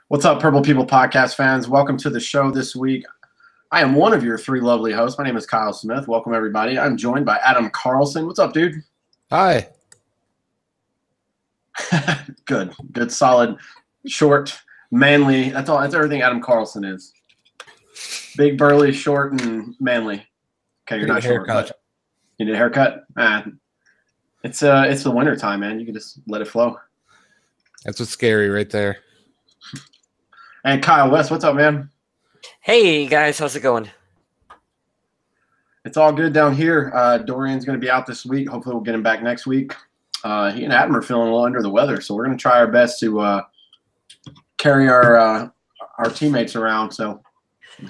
What's up, Purple People podcast fans? Welcome to the show this week. I am one of your three lovely hosts. My name is Kyle Smith. Welcome, everybody. I'm joined by Adam Carlson. What's up, dude? Hi. Good, solid, short, manly. That's all. That's everything Adam Carlson is. Big, burly, short, and manly. Okay, you're not short, but you need a haircut? It's the winter time, man. You can just let it flow. That's what's scary right there. And Kyle West, what's up, man? Hey, guys. How's it going? It's all good down here. Dorian's going to be out this week. Hopefully we'll get him back next week. He and Adam are feeling a little under the weather, so we're going to try our best to carry our teammates around. So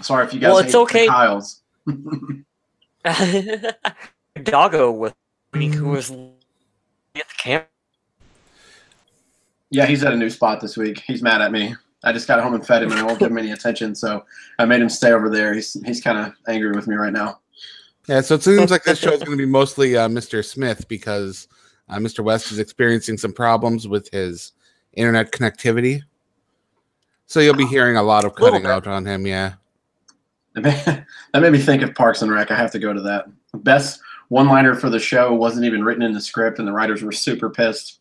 sorry if you guys hate okay. the Kyles. Doggo with who was at the camp. Yeah, he's at a new spot this week. He's mad at me. I just got home and fed him, and I won't give him any attention, so I made him stay over there. He's kind of angry with me right now. Yeah, so it seems like this show is going to be mostly Mr. Smith because Mr. West is experiencing some problems with his internet connectivity. So you'll be hearing a lot of cutting out on him, yeah. That made me think of Parks and Rec. I have to go to that. Best one-liner for the show wasn't even written in the script, and the writers were super pissed.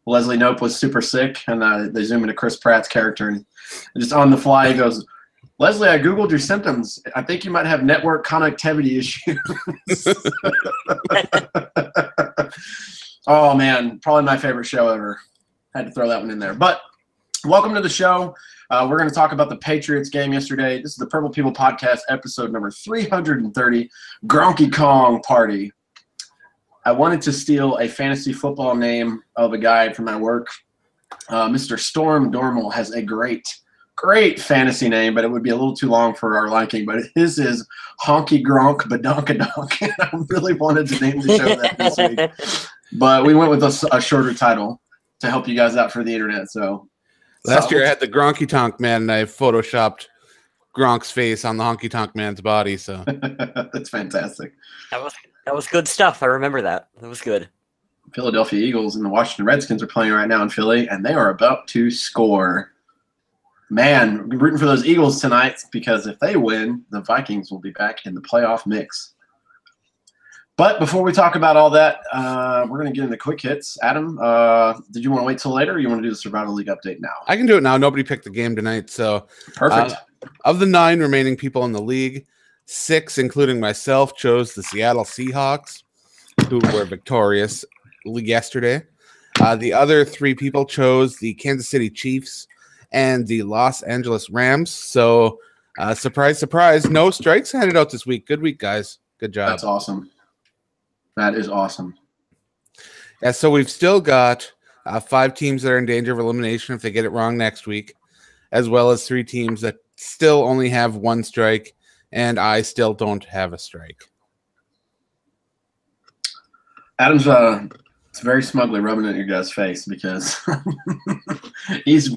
Leslie Knope was super sick, and they zoom into Chris Pratt's character, and just on the fly, he goes, "Leslie, I Googled your symptoms. I think you might have network connectivity issues." Oh, man, probably my favorite show ever. Had to throw that one in there. But welcome to the show. We're going to talk about the Patriots game yesterday. This is the Purple People Podcast, episode number 330, Gronkey Kong Party. I wanted to steal a fantasy football name of a guy from my work. Mr. Storm Dormal has a great fantasy name, but it would be a little too long for our liking. But his is Honky Gronk Badonkadonk. And I really wanted to name the show that this week. But we went with a shorter title to help you guys out for the internet. So last year I had the Gronky Tonk Man, and I photoshopped Gronk's face on the Honky Tonk Man's body. So that's fantastic. That was good stuff. I remember that. That was good. Philadelphia Eagles and the Washington Redskins are playing right now in Philly, and they are about to score. Man, we're rooting for those Eagles tonight because if they win, the Vikings will be back in the playoff mix. But before we talk about all that, we're going to get into quick hits. Adam, did you want to wait till later, or you want to do the Survival League update now? I can do it now. Nobody picked the game tonight, so perfect. Of the 9 remaining people in the league, 6, including myself, chose the Seattle Seahawks, who were victorious yesterday. The other 3 people chose the Kansas City Chiefs and the Los Angeles Rams. So, surprise, surprise, no strikes handed out this week. Good week, guys. Good job. That's awesome. That is awesome. Yeah, so we've still got 5 teams that are in danger of elimination if they get it wrong next week, as well as 3 teams that still only have 1 strike. And I still don't have a strike. Adam's it's very smugly rubbing it in your guys' face because he's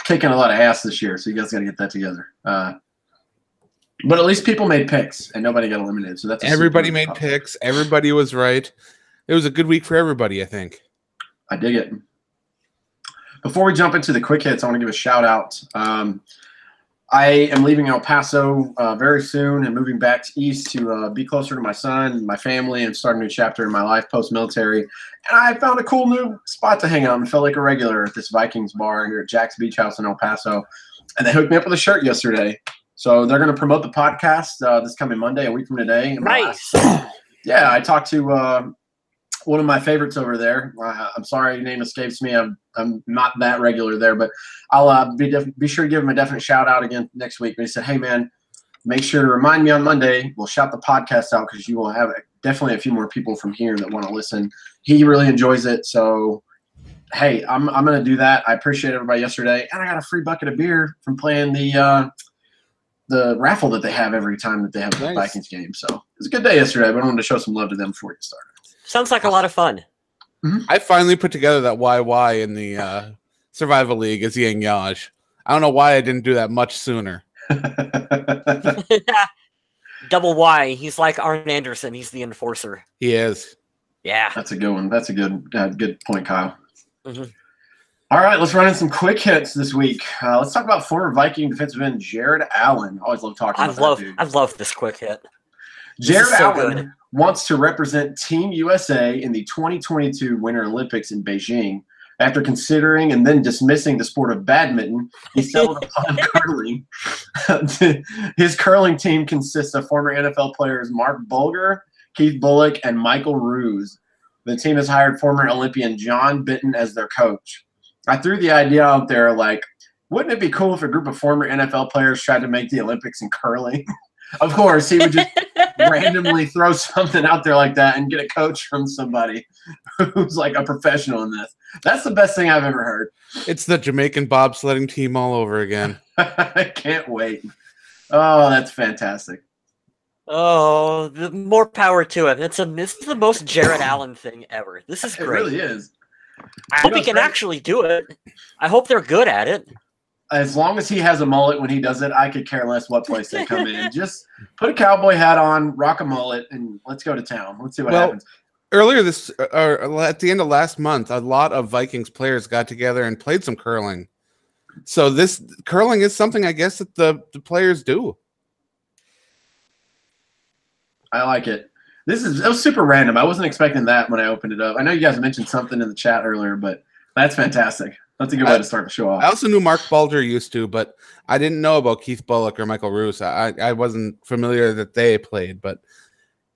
kicking a lot of ass this year. So you guys got to get that together. But at least people made picks and nobody got eliminated. So that's everybody made picks. Everybody was right. It was a good week for everybody, I think. I dig it. Before we jump into the quick hits, I want to give a shout out. I am leaving El Paso very soon and moving back east to be closer to my son and my family and start a new chapter in my life post-military. And I found a cool new spot to hang out and felt like a regular at this Vikings bar here at Jack's Beach House in El Paso. And they hooked me up with a shirt yesterday. So they're going to promote the podcast this coming Monday, a week from today. Nice. Yeah, I talked to one of my favorites over there. I'm sorry, your name escapes me. I'm not that regular there, but I'll be sure to give him a definite shout out again next week. But he said, "Hey man, make sure to remind me on Monday. We'll shout the podcast out because you will have definitely a few more people from here that want to listen." He really enjoys it, so hey, I'm gonna do that. I appreciate everybody yesterday, and I got a free bucket of beer from playing the raffle that they have every time that they have the Vikings game. So it was a good day yesterday, but I wanted to show some love to them before we get started. Sounds like a lot of fun. Mm-hmm. I finally put together that YY in the Survival League as Yang Yaj. I don't know why I didn't do that much sooner. Double Y. He's like Arn Anderson. He's the enforcer. He is. Yeah. That's a good one. That's a good point, Kyle. Mm-hmm. All right, let's run in some quick hits this week. Let's talk about former Viking defensive end Jared Allen. Always love talking about that dude. I love this quick hit. Jared Allen wants to represent Team USA in the 2022 Winter Olympics in Beijing. After considering and then dismissing the sport of badminton, he settled upon curling. His curling team consists of former NFL players Mark Bulger, Keith Bullock, and Michael Ruse. The team has hired former Olympian John Benton as their coach. I threw the idea out there, like, wouldn't it be cool if a group of former NFL players tried to make the Olympics in curling? Of course, he would just randomly throw something out there like that and get a coach from somebody who's like a professional in this. That's the best thing I've ever heard. It's the Jamaican bobsledding team all over again. I can't wait. Oh, that's fantastic. Oh, more power to him. This is the most Jared Allen thing ever. This is great. It really is. I hope he can actually do it. I hope they're good at it. As long as he has a mullet when he does it, I could care less what place they come in. Just put a cowboy hat on, rock a mullet, and let's go to town. Let's see what happens. Earlier at the end of last month, a lot of Vikings players got together and played some curling. So this curling is something I guess that the players do. I like it. It was super random. I wasn't expecting that when I opened it up. I know you guys mentioned something in the chat earlier, but that's fantastic. That's a good way to start the show off. I also knew Mark Bulger used to, but I didn't know about Keith Bullock or Michael Roos. I wasn't familiar that they played, but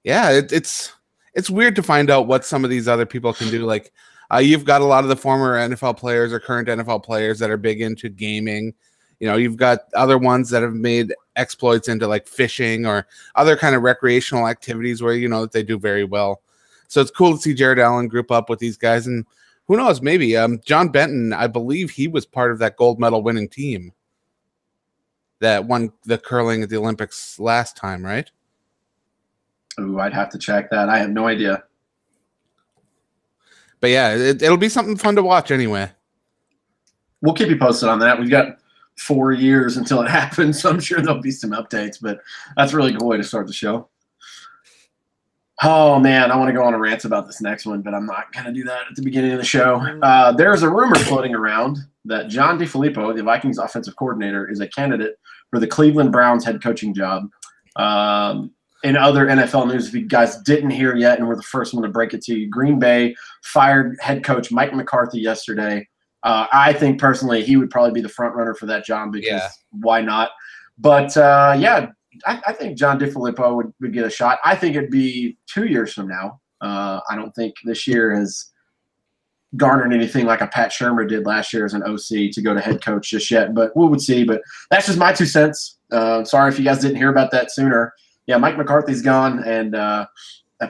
yeah, it's weird to find out what some of these other people can do. Like you've got a lot of the former NFL players or current NFL players that are big into gaming. You know, you've got other ones that have made exploits into like fishing or other kind of recreational activities where, you know, that they do very well. So it's cool to see Jared Allen group up with these guys. And who knows, maybe John Benton, I believe he was part of that gold medal winning team that won the curling at the Olympics last time, right? Ooh, I'd have to check that. I have no idea. But yeah, it'll be something fun to watch anyway. We'll keep you posted on that. We've got 4 years until it happens, so I'm sure there'll be some updates, but that's a really cool way to start the show. Oh, man, I want to go on a rant about this next one, but I'm not going to do that at the beginning of the show. There's a rumor floating around that John DeFilippo, the Vikings offensive coordinator, is a candidate for the Cleveland Browns head coaching job. In other NFL news, if you guys didn't hear yet and we're the first one to break it to you, Green Bay fired head coach Mike McCarthy yesterday. I think personally he would probably be the front runner for that job because why not? But, I think John DeFilippo would get a shot. I think it'd be 2 years from now. I don't think this year has garnered anything like a Pat Shurmur did last year as an OC to go to head coach just yet, but we would see. But that's just my 2 cents. Sorry if you guys didn't hear about that sooner. Yeah, Mike McCarthy's gone. And a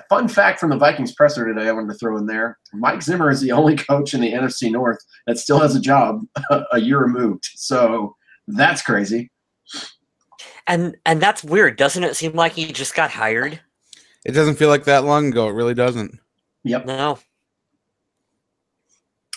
fun fact from the Vikings presser today I wanted to throw in there. Mike Zimmer is the only coach in the NFC North that still has a job a year removed. So that's crazy. And that's weird. Doesn't it seem like he just got hired? It doesn't feel like that long ago. It really doesn't. Yep. No.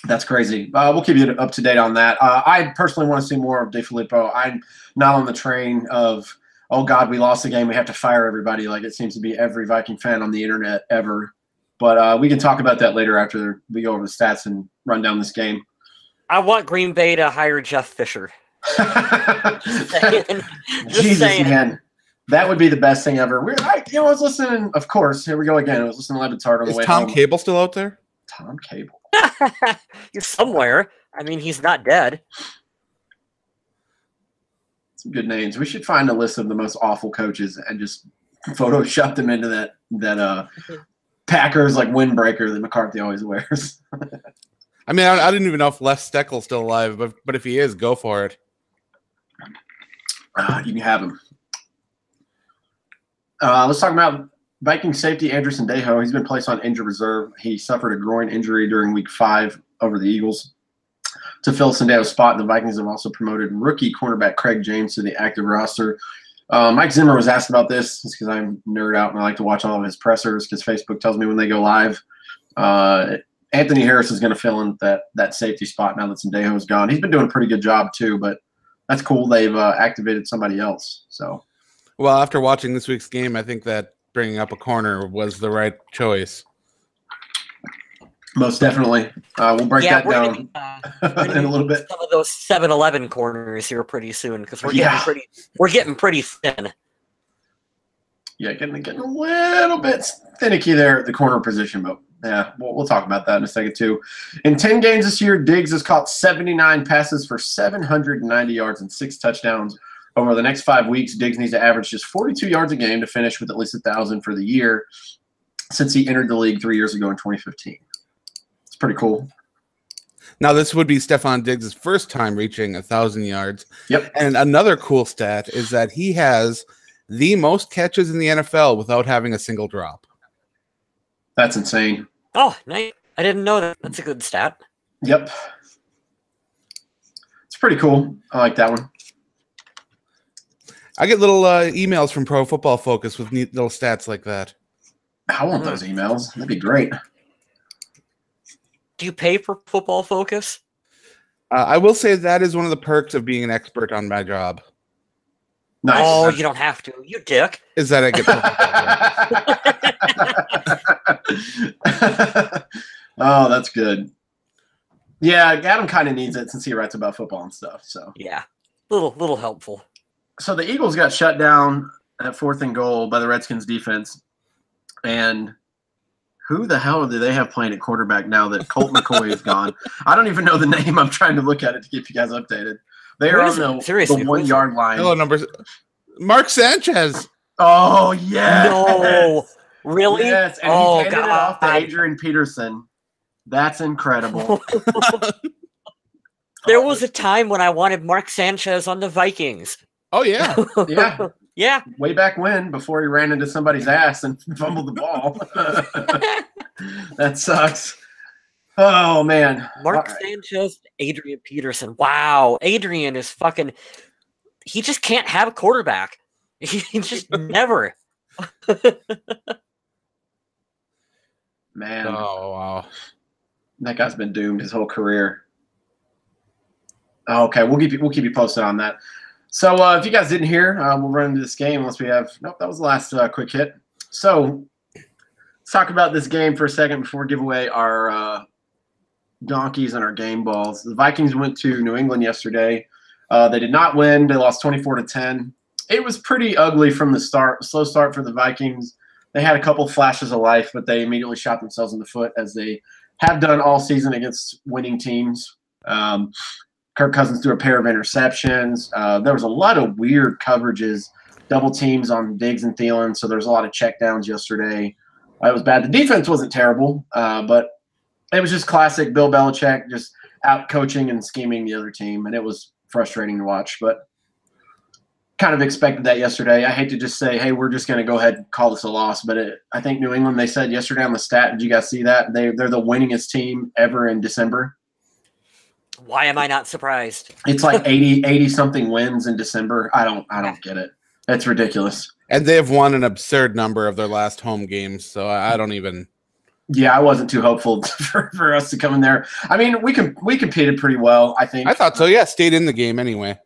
That's crazy. We'll keep you up to date on that. I personally want to see more of DeFilippo. I'm not on the train of, oh, God, we lost the game. We have to fire everybody like it seems to be every Viking fan on the internet ever. But we can talk about that later after we go over the stats and run down this game. I want Green Bay to hire Jeff Fisher. Jesus, man. That would be the best thing ever. I was listening, of course. Here we go again. I was listening to Levitard on the way Is Tom home. Cable still out there? Tom Cable. He's somewhere. I mean, he's not dead. Some good names. We should find a list of the most awful coaches and just Photoshop them into that Packers like windbreaker that McCarthy always wears. I mean, I didn't even know if Les Steckel's still alive, but if he is, go for it. You can have him. Let's talk about Viking safety Andrew Sendejo. He's been placed on injured reserve. He suffered a groin injury during Week 5 over the Eagles. To fill Sendejo's spot, the Vikings have also promoted rookie cornerback Craig James to the active roster. Mike Zimmer was asked about this because I'm nerd out and I like to watch all of his pressers because Facebook tells me when they go live. Anthony Harris is going to fill in that safety spot now that Sendejo is gone. He's been doing a pretty good job too, but that's cool. They've activated somebody else. So, well, after watching this week's game, I think that bringing up a corner was the right choice. Most definitely. We'll break that down in a little bit. Some of those 7-Eleven corners here pretty soon because we're getting pretty thin. Yeah, getting a little bit finicky there at the corner position, but yeah, we'll talk about that in a second too. In 10 games this year, Diggs has caught 79 passes for 790 yards and 6 touchdowns. Over the next 5 weeks, Diggs needs to average just 42 yards a game to finish with at least 1,000 for the year since he entered the league 3 years ago in 2015. It's pretty cool. Now, this would be Stephon Diggs' first time reaching 1,000 yards. Yep. And another cool stat is that he has the most catches in the NFL without having a single drop. That's insane. Oh, nice. I didn't know that. That's a good stat. Yep. It's pretty cool. I like that one. I get little emails from Pro Football Focus with neat little stats like that. I want those emails. That'd be great. Do you pay for Football Focus? I will say that is one of the perks of being an expert on my job. Nice. Oh, you don't have to. You dick. Is that I get Oh, that's good. Yeah, Adam kind of needs it since he writes about football and stuff. So yeah, little helpful. So the Eagles got shut down at 4th and goal by the Redskins defense, and who the hell do they have playing at quarterback now that Colt McCoy is gone? I don't even know the name. I'm trying to look at it to keep you guys updated. They are on the 1 yard line. Hello, numbers. Mark Sanchez. Oh, yeah. No. Really? Yes. And he handed it off to Adrian Peterson. That's incredible. There was a time when I wanted Mark Sanchez on the Vikings. Oh, yeah. Yeah. Yeah. Way back when, before he ran into somebody's ass and fumbled the ball. That sucks. Oh, man. Mark Sanchez, Adrian Peterson. Wow. Adrian is fucking – he just can't have a quarterback. He just never. Man. Oh, wow. That guy's been doomed his whole career. Okay, we'll keep you posted on that. So if you guys didn't hear, we'll run into this game unless we have – nope, that was the last quick hit. So let's talk about this game for a second before we give away our donkeys and our game balls. The Vikings went to New England yesterday. They did not win. They lost 24-10. It was pretty ugly from the start. Slow start for the Vikings. They had a couple flashes of life, but they immediately shot themselves in the foot as they have done all season against winning teams. Kirk Cousins threw a pair of interceptions. There was a lot of weird coverages, double teams on Diggs and Thielen, so there's a lot of checkdowns yesterday. It was bad. The defense wasn't terrible, but it was just classic Bill Belichick, just out coaching and scheming the other team, and it was frustrating to watch. But kind of expected that yesterday. I hate to just say, hey, we're just going to go ahead and call this a loss, but I think New England, they said yesterday on the stat, did you guys see that? They're the winningest team ever in December. Why am I not surprised? It's like 80-something wins in December. I don't get it. That's ridiculous. And they have won an absurd number of their last home games, so I don't even. Yeah, I wasn't too hopeful for us to come in there. I mean, we competed pretty well, I think. I thought so. Yeah, stayed in the game anyway.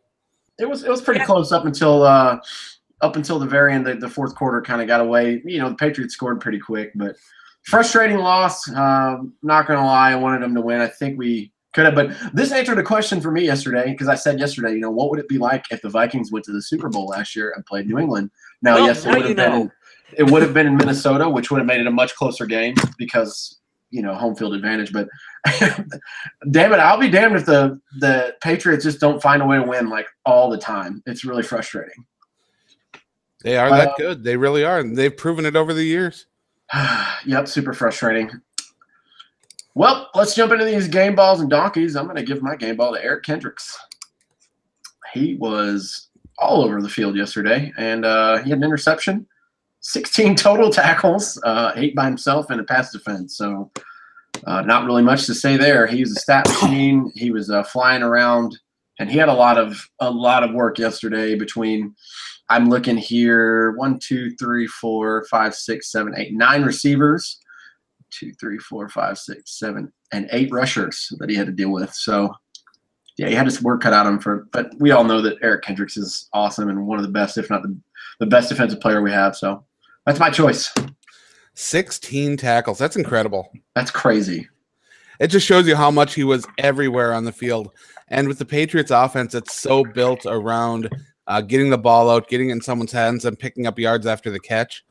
It was pretty close up until the very end. The fourth quarter kind of got away. You know, the Patriots scored pretty quick, but frustrating loss. Not gonna lie, I wanted them to win. I think we could have, but this answered a question for me yesterday because I said yesterday, you know, what would it be like if the Vikings went to the Super Bowl last year and played New England? Now, yes, it would have been in Minnesota, which would have made it a much closer game because, you know, home field advantage. But damn it, I'll be damned if the Patriots just don't find a way to win like all the time. It's really frustrating. They are that good. They really are. And they've proven it over the years. Yep, super frustrating. Well, let's jump into these game balls and donkeys. I'm going to give my game ball to Eric Kendricks. He was all over the field yesterday, and he had an interception, 16 total tackles, 8 by himself, and a pass defense. So not really much to say there. He was a stat machine. He was flying around, and he had a lot of work yesterday between – I'm looking here, 1, 2, 3, 4, 5, 6, 7, 8, 9 receivers. 2, 3, 4, 5, 6, 7, and 8 rushers that he had to deal with. So, yeah, he had his work cut out of him but we all know that Eric Kendricks is awesome and one of the best, if not the best defensive player we have. So that's my choice. 16 tackles. That's incredible. That's crazy. It just shows you how much he was everywhere on the field. And with the Patriots offense, it's so built around getting the ball out, getting it in someone's hands, and picking up yards after the catch.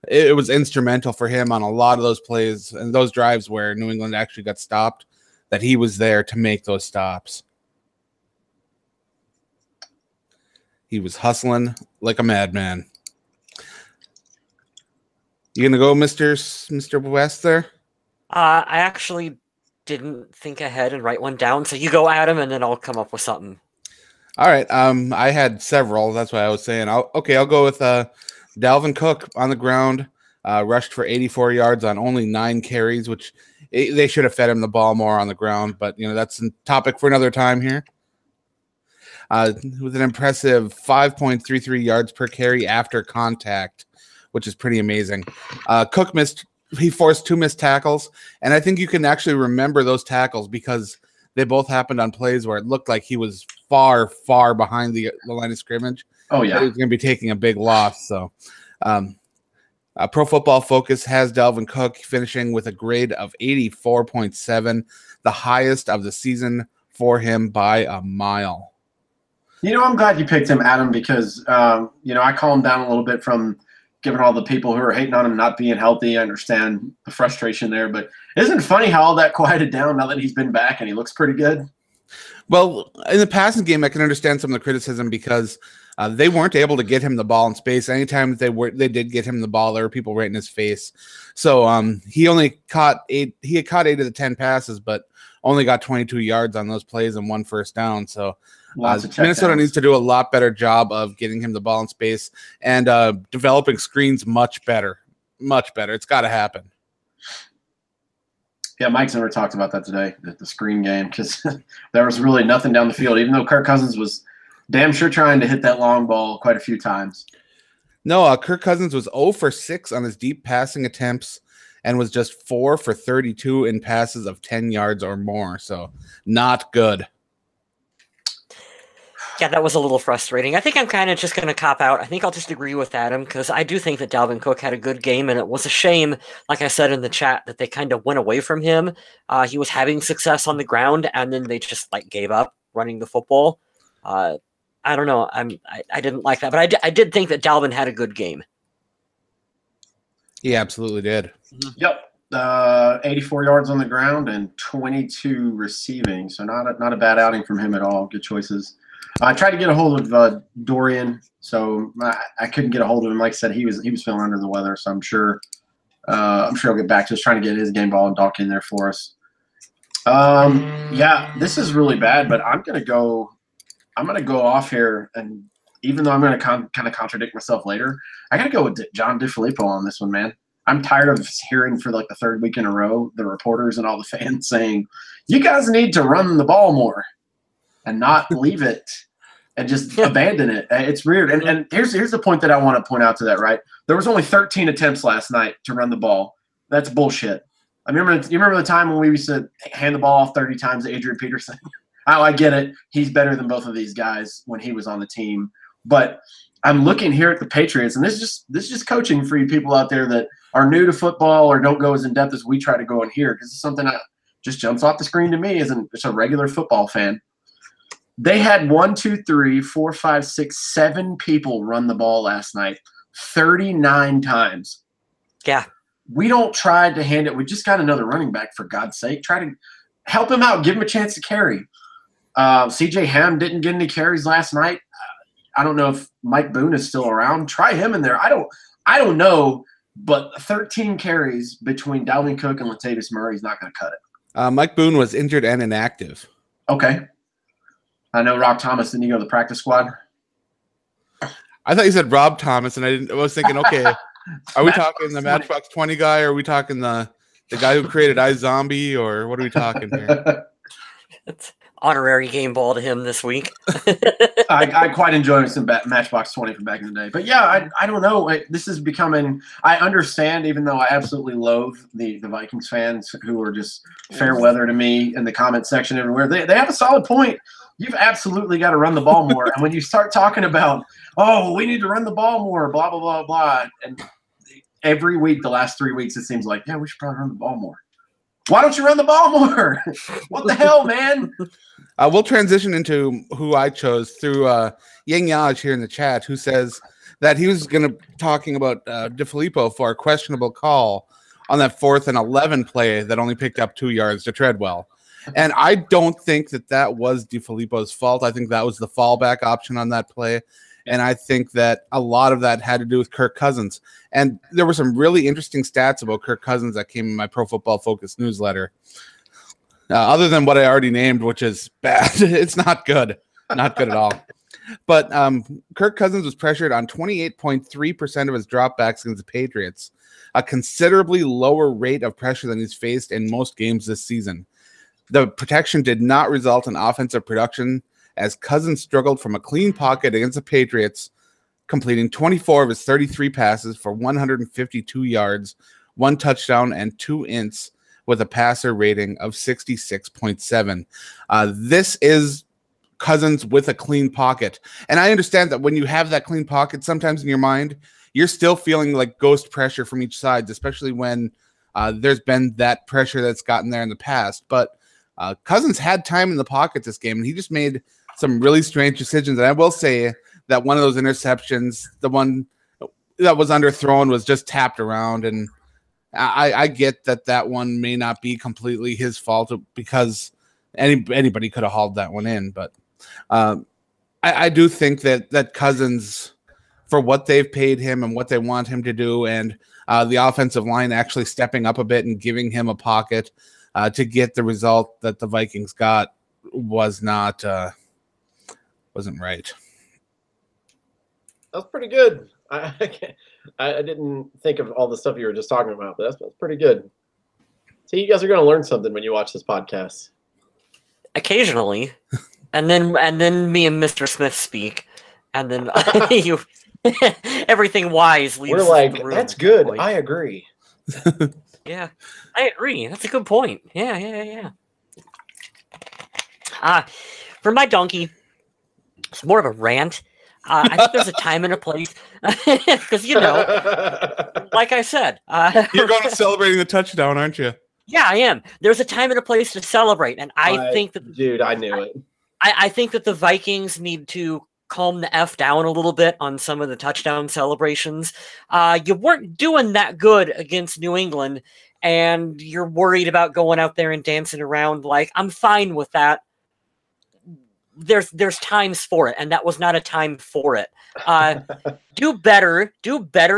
It was instrumental for him on a lot of those plays and those drives where New England actually got stopped, that he was there to make those stops. He was hustling like a madman. You gonna go, Mr. West there? I actually didn't think ahead and write one down, so you go, Adam, and then I'll come up with something. All right. I had several. That's why I was saying. I'll go with Dalvin Cook on the ground, rushed for 84 yards on only 9 carries, which they should have fed him the ball more on the ground. But that's a topic for another time here. With an impressive 5.33 yards per carry after contact, which is pretty amazing. Cook forced 2 missed tackles, and I think you can actually remember those tackles because they both happened on plays where it looked like he was far, far behind the line of scrimmage. Oh, yeah. He was going to be taking a big loss. So Pro Football Focus has Dalvin Cook finishing with a grade of 84.7, the highest of the season for him by a mile. I'm glad you picked him, Adam, because, I calmed down a little bit from given all the people who are hating on him not being healthy. I understand the frustration there, but isn't it funny how all that quieted down now that he's been back and he looks pretty good? Well, in the passing game, I can understand some of the criticism because they weren't able to get him the ball in space. Anytime they did get him the ball, there were people right in his face. So he only caught 8. He had caught 8 of the 10 passes, but only got 22 yards on those plays and 1 first down. So Minnesota needs to do a lot better job of getting him the ball in space and developing screens much better. Much better. It's got to happen. Yeah, Mike's never talked about that today, the screen game, because there was really nothing down the field, even though Kirk Cousins was damn sure trying to hit that long ball quite a few times. No, Kirk Cousins was 0 for 6 on his deep passing attempts and was just 4 for 32 in passes of 10 yards or more. So not good. Yeah, that was a little frustrating. I think I'm kind of just going to cop out. I think I'll just agree with Adam because I do think that Dalvin Cook had a good game, and it was a shame, like I said in the chat, that they kind of went away from him. He was having success on the ground, and then they just gave up running the football. I don't know. I didn't like that, but I did think that Dalvin had a good game. He absolutely did. Yep. 84 yards on the ground and 22 receiving, so not a bad outing from him at all. Good choices. I tried to get a hold of Dorian, so I couldn't get a hold of him. Like I said, he was feeling under the weather, so I'm sure he'll get back to us trying to get his game ball and Doc in there for us. Yeah, this is really bad, but I'm gonna go off here, and even though I'm gonna kind of contradict myself later, I gotta go with John DeFilippo on this one, man. I'm tired of hearing for the 3rd week in a row the reporters and all the fans saying, "You guys need to run the ball more." And not leave it and just abandon it. It's weird. And here's the point that I want to point out to that, right? There was only 13 attempts last night to run the ball. That's bullshit. You remember the time when we used to hand the ball off 30 times to Adrian Peterson? I get it. He's better than both of these guys when he was on the team. But I'm looking here at the Patriots, and this is just coaching for you people out there that are new to football or don't go as in depth as we try to go in here, because it's something that just jumps off the screen to me as a regular football fan. They had 7 people run the ball last night, 39 times. Yeah. We don't try to hand it. We just got another running back, for God's sake. Try to help him out. Give him a chance to carry. C.J. Ham didn't get any carries last night. I don't know if Mike Boone is still around. Try him in there. I don't know, but 13 carries between Dalvin Cook and Latavius Murray is not going to cut it. Mike Boone was injured and inactive. Okay. I know Rob Thomas, didn't he go to the practice squad? I thought you said Rob Thomas, and I was thinking, okay, are we talking the Matchbox 20 guy, or are we talking the guy who created iZombie, or what are we talking here? It's honorary game ball to him this week. I quite enjoy some Matchbox 20 from back in the day. But yeah, I don't know. This is becoming – I understand, even though I absolutely loathe the Vikings fans who are just fair weather to me in the comment section everywhere. They have a solid point. You've absolutely got to run the ball more. And when you start talking about, oh, we need to run the ball more, blah, blah, blah, blah, and every week, the last 3 weeks, it seems like, yeah, we should probably run the ball more. Why don't you run the ball more? What the hell, man? We'll transition into who I chose through Yang Yaj here in the chat, who says that he was going to talking about DeFilippo for a questionable call on that 4th and 11 play that only picked up 2 yards to Treadwell. And I don't think that was DeFilippo's fault. I think that was the fallback option on that play. And I think that a lot of that had to do with Kirk Cousins. And there were some really interesting stats about Kirk Cousins that came in my Pro Football Focus newsletter. Other than what I already named, which is bad. It's not good. Not good at all. But Kirk Cousins was pressured on 28.3% of his dropbacks against the Patriots, a considerably lower rate of pressure than he's faced in most games this season. The protection did not result in offensive production, as Cousins struggled from a clean pocket against the Patriots, completing 24 of his 33 passes for 152 yards, 1 touchdown, and 2 ints, with a passer rating of 66.7. This is Cousins with a clean pocket. And I understand that when you have that clean pocket, sometimes in your mind, you're still feeling like ghost pressure from each side, especially when there's been that pressure that's gotten there in the past. But Cousins had time in the pocket this game, and he just made some really strange decisions. And I will say that one of those interceptions, the one that was underthrown, was just tapped around. And I get that one may not be completely his fault, because anybody could have hauled that one in. But I do think that Cousins, for what they've paid him and what they want him to do, and the offensive line actually stepping up a bit and giving him a pocket to get the result that the Vikings got, wasn't right. That's pretty good. I didn't think of all the stuff you were just talking about, but that's pretty good. See, you guys are going to learn something when you watch this podcast. Occasionally, and then me and Mr. Smith speak, and then you everything wise leaves. We're like, that's good. I agree. Yeah, I agree. That's a good point. Yeah. For my donkey, it's more of a rant. I think there's a time and a place, because like I said, you're going to celebrating the touchdown, aren't you? Yeah, I am. There's a time and a place to celebrate, and I think that, dude, I knew it. I think that the Vikings need to calm the F down a little bit on some of the touchdown celebrations. You weren't doing that good against New England, and you're worried about going out there and dancing around. Like, I'm fine with that. There's times for it, and that was not a time for it. Do better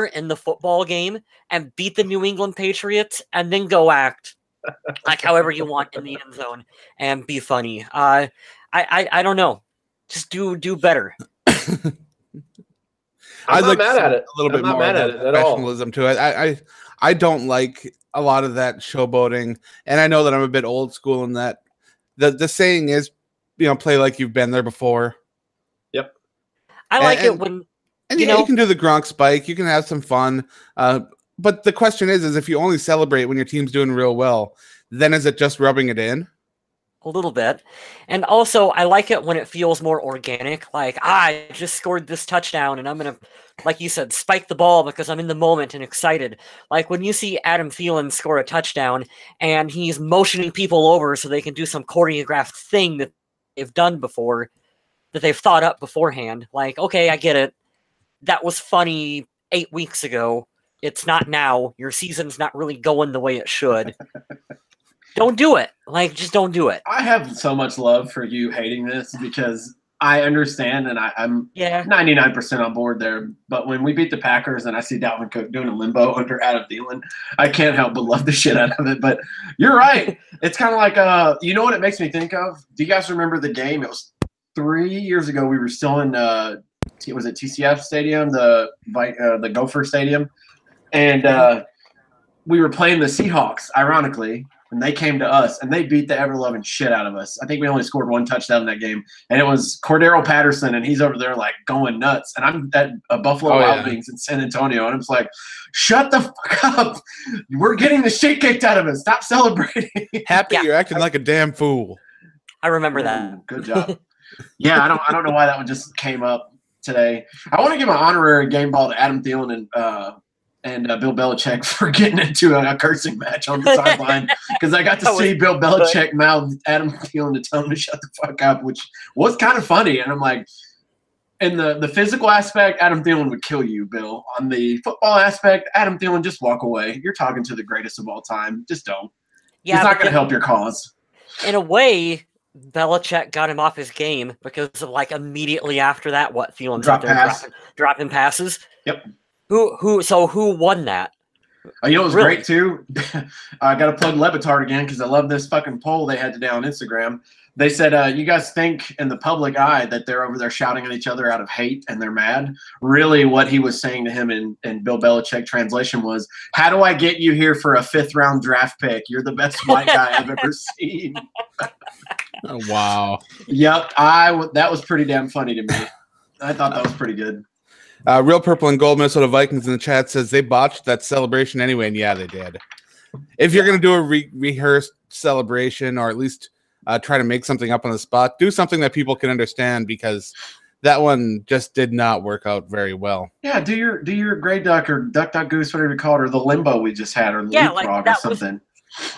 in the football game and beat the New England Patriots, and then go act like however you want in the end zone and be funny. I don't know. Just do better. I'm not mad at it. A little bit more professionalism to it. I don't like a lot of that showboating, and I know that I'm a bit old school in that. The saying is, play like you've been there before. Yep. I like it when you can do the Gronk spike. You can have some fun. But the question is if you only celebrate when your team's doing real well, then is it just rubbing it in? A little bit. And also, I like it when it feels more organic. Like, I just scored this touchdown, and I'm going to, like you said, spike the ball because I'm in the moment and excited. Like when you see Adam Thielen score a touchdown, and he's motioning people over so they can do some choreographed thing that they've done before, that they've thought up beforehand. Like, okay, I get it. That was funny 8 weeks ago. It's not now. Your season's not really going the way it should. Don't do it. Like, just don't do it. I have so much love for you hating this, because I understand, and I'm 99% on board there. But when we beat the Packers and I see Dalvin Cook doing a limbo under Adam Thielen, I can't help but love the shit out of it. But you're right. It's kind of like, you know what it makes me think of? Do you guys remember the game? It was 3 years ago. We were still in, was it TCF Stadium, the Gopher Stadium? And we were playing the Seahawks, ironically. And they came to us, and they beat the ever-loving shit out of us. I think we only scored 1 touchdown in that game. And it was Cordero Patterson, and he's over there, like, going nuts. And I'm at Buffalo Wild Wings in San Antonio, and I'm just like, shut the fuck up. We're getting the shit kicked out of us. Stop celebrating. Happy you're acting like a damn fool. I remember that. Good job. Yeah, I don't know why that one just came up today. I want to give an honorary game ball to Adam Thielen and Bill Belichick for getting into a cursing match on the sideline, because I got to see Bill Belichick mouth Adam Thielen to tell him to shut the fuck up, which was kind of funny. And I'm like, in the physical aspect, Adam Thielen would kill you, Bill. On the football aspect, Adam Thielen, just walk away. You're talking to the greatest of all time. Just don't. Yeah, He's not going to help your cause. In a way, Belichick got him off his game because of, like, immediately after that, what Thielen dropping passes. Yep. Who won that? You know what was great too? I got to plug Levitard again because I love this fucking poll they had today on Instagram. They said, you guys think in the public eye that they're over there shouting at each other out of hate and they're mad? Really what he was saying to him in Bill Belichick translation was, how do I get you here for a 5th-round draft pick? You're the best white guy I've ever seen. Oh, wow. Yep. That was pretty damn funny to me. I thought that was pretty good. Real Purple and Gold Minnesota Vikings in the chat says they botched that celebration anyway, and yeah, they did. If you're going to do a rehearsed celebration, or at least try to make something up on the spot, do something that people can understand, because that one just did not work out very well. Yeah, do your Grey Duck or Duck Duck Goose, whatever you call it, or the Limbo we just had, or the Leapfrog or something.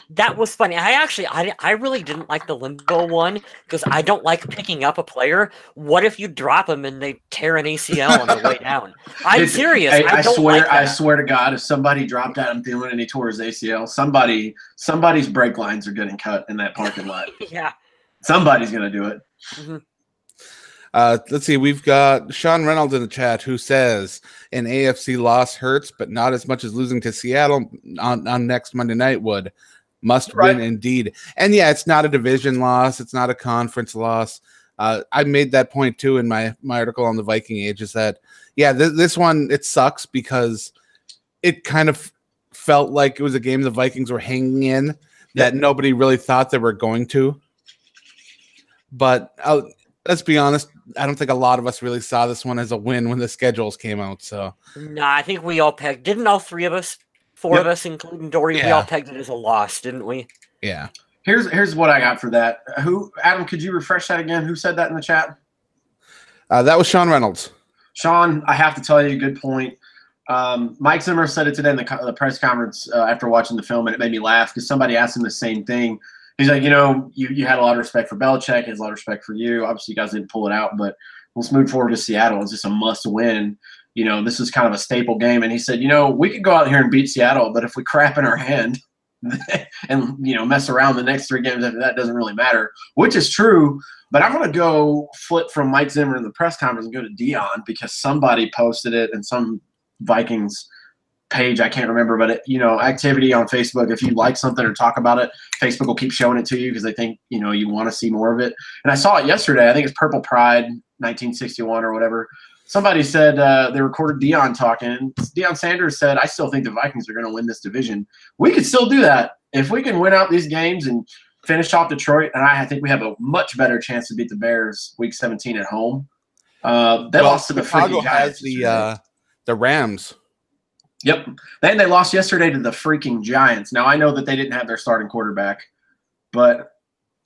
That was funny. I really didn't like the Limbo one because I don't like picking up a player. What if you drop him and they tear an ACL on the way down? I'm serious. I swear to God, if somebody dropped Adam Thielen and he tore his ACL, somebody's brake lines are getting cut in that parking lot. Yeah, somebody's gonna do it. Mm-hmm. Let's see. We've got Sean Reynolds in the chat who says an AFC loss hurts, but not as much as losing to Seattle on next Monday night would. Must win indeed. And yeah, it's not a division loss. It's not a conference loss. I made that point too in my article on the Viking Age, is that, yeah, this one, it sucks because it kind of felt like it was a game the Vikings were hanging in that nobody really thought they were going to. But let's be honest, I don't think a lot of us really saw this one as a win when the schedules came out. So no, I think we all pegged. Didn't all three of us, four of us, including Dorian, we all pegged it as a loss, didn't we? Yeah. Here's what I got for that. Adam, could you refresh that again? Who said that in the chat? That was Sean Reynolds. Sean, I have to tell you, good point. Mike Zimmer said it today in the press conference after watching the film, and it made me laugh because somebody asked him the same thing. He's like, you had a lot of respect for Belichick. He has a lot of respect for you. Obviously, you guys didn't pull it out, but let's move forward to Seattle. It's just a must-win. This is kind of a staple game. And he said, we could go out here and beat Seattle, but if we crap in our hand and, mess around the next 3 games after that, doesn't really matter, which is true. But I'm going to go flip from Mike Zimmer in the press conference and go to Dion because somebody posted it in some Vikings page, I can't remember, but activity on Facebook. If you like something or talk about it, Facebook will keep showing it to you because they think you want to see more of it. And I saw it yesterday. I think it's Purple Pride 1961 or whatever. Somebody said they recorded Dion talking. And Deion Sanders said, "I still think the Vikings are going to win this division. We could still do that if we can win out these games and finish off Detroit. And I think we have a much better chance to beat the Bears Week 17 at home." They lost to the freaking Giants. The Rams. Yep. Then they lost yesterday to the freaking Giants. Now, I know that they didn't have their starting quarterback, but,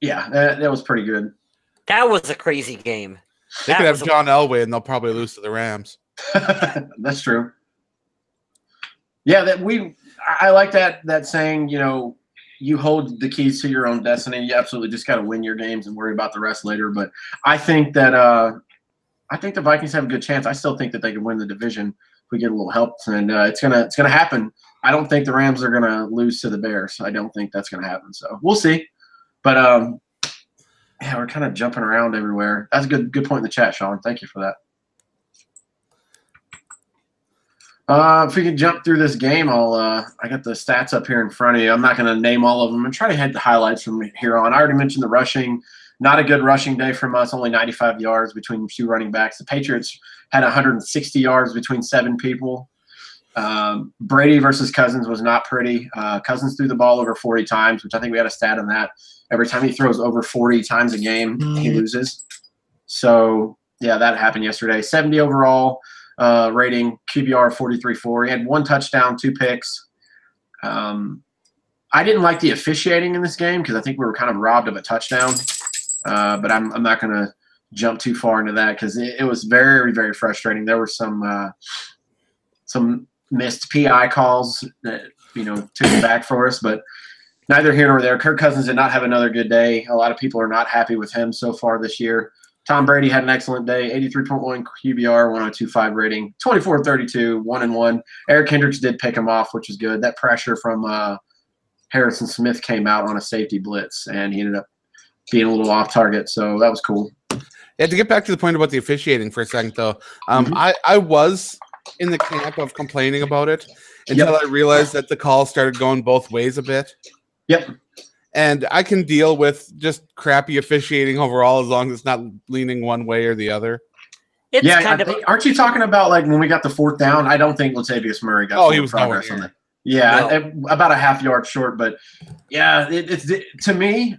yeah, that was pretty good. That was a crazy game. They could have John Elway, and they'll probably lose to the Rams. That's true. Yeah, I like that saying, you hold the keys to your own destiny. You absolutely just got to win your games and worry about the rest later. But I think that I think the Vikings have a good chance. I still think that they can win the division. We get a little help, and it's gonna happen. I don't think the Rams are gonna lose to the Bears. I don't think that's gonna happen. So we'll see. But yeah, we're kind of jumping around everywhere. That's a good point in the chat, Sean. Thank you for that. If we can jump through this game, I got the stats up here in front of you. I'm not gonna name all of them. I'm trying to hit the highlights from here on. I already mentioned the rushing. Not a good rushing day from us, only 95 yards between 2 running backs. The Patriots had 160 yards between 7 people. Brady versus Cousins was not pretty. Cousins threw the ball over 40 times, which I think we had a stat on that. Every time he throws over 40 times a game, he loses. So, yeah, that happened yesterday. 70 overall rating, QBR 43.4. He had 1 touchdown, 2 picks. I didn't like the officiating in this game because I think we were kind of robbed of a touchdown. But I'm not going to jump too far into that because it was very, very frustrating. There were some missed PI calls that, took it back for us, but neither here nor there. Kirk Cousins did not have another good day. A lot of people are not happy with him so far this year. Tom Brady had an excellent day, 83.1 QBR, 102.5 rating, 24-32, 1-1. Eric Hendricks did pick him off, which is good. That pressure from Harrison Smith came out on a safety blitz, and he ended up being a little off target, so that was cool. Yeah, to get back to the point about the officiating for a second, though, I was in the camp of complaining about it until I realized that the call started going both ways a bit. Yep. And I can deal with just crappy officiating overall as long as it's not leaning one way or the other. Aren't you talking about like when we got the fourth down? I don't think Latavius Murray got he was progress on that. Yeah, about a half yard short, but yeah, it's to me.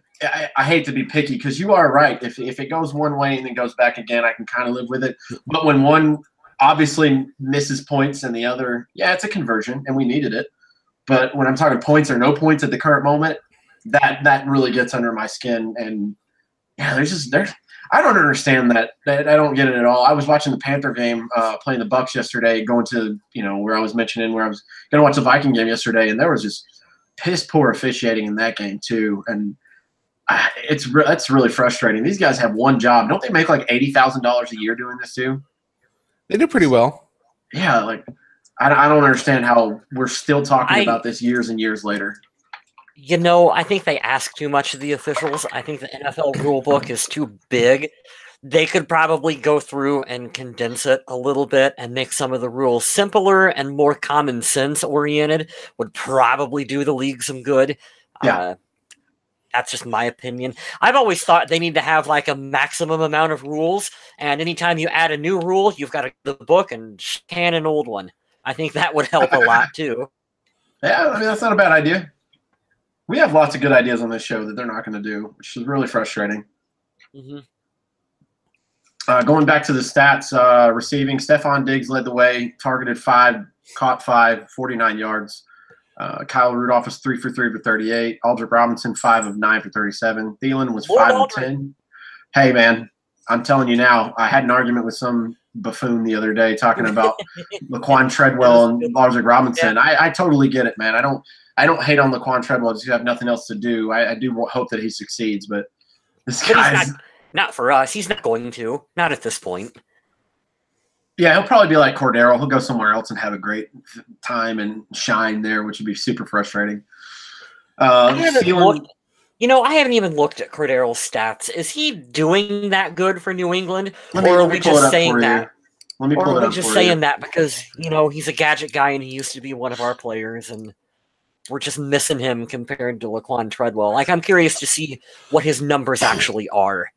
I hate to be picky because you are right. If it goes one way and then goes back again, I can kind of live with it. But when one obviously misses points and the other, it's a conversion and we needed it. But when I'm talking points or no points at the current moment, that really gets under my skin. And there's I don't understand that. I don't get it at all. I was watching the Panther game, playing the Bucs yesterday, going to where I was mentioning where I was going to watch the Viking game yesterday, and there was just piss poor officiating in that game too. And that's really frustrating. These guys have one job. Don't they make like $80,000 a year doing this too? They do pretty well. Yeah, like I don't understand how we're still talking about this years and years later. I think they ask too much of the officials. I think the NFL rule book is too big. They could probably go through and condense it a little bit and make some of the rules simpler and more common sense oriented. Would probably do the league some good. Yeah. That's just my opinion. I've always thought they need to have like a maximum amount of rules, and anytime you add a new rule, you've got to go to the book and can an old one. I think that would help a lot too. Yeah, I mean that's not a bad idea. We have lots of good ideas on this show that they're not going to do, which is really frustrating. Mm-hmm. Going back to the stats, receiving, Stephon Diggs led the way, targeted 5, caught 5, 49 yards. Kyle Rudolph was 3 for 3 for 38. Aldrick Robinson 5 of 9 for 37. Thielen was 5 of 10. Hey man, I'm telling you now, I had an argument with some buffoon the other day talking about Laquan Treadwell and Aldrick Robinson. Yeah. I totally get it, man. I don't hate on Laquan Treadwell because you have nothing else to do. I do hope that he succeeds, but this guy's not for us. He's not going to. Not at this point. Yeah, he'll probably be like Cordero. He'll go somewhere else and have a great time and shine there, which would be super frustrating. I haven't even looked at Cordero's stats. Is he doing that good for New England? Or are we just saying that? Let me pull it up. Or are we just saying that because, he's a gadget guy and he used to be one of our players and we're just missing him compared to Laquan Treadwell? Like, I'm curious to see what his numbers actually are.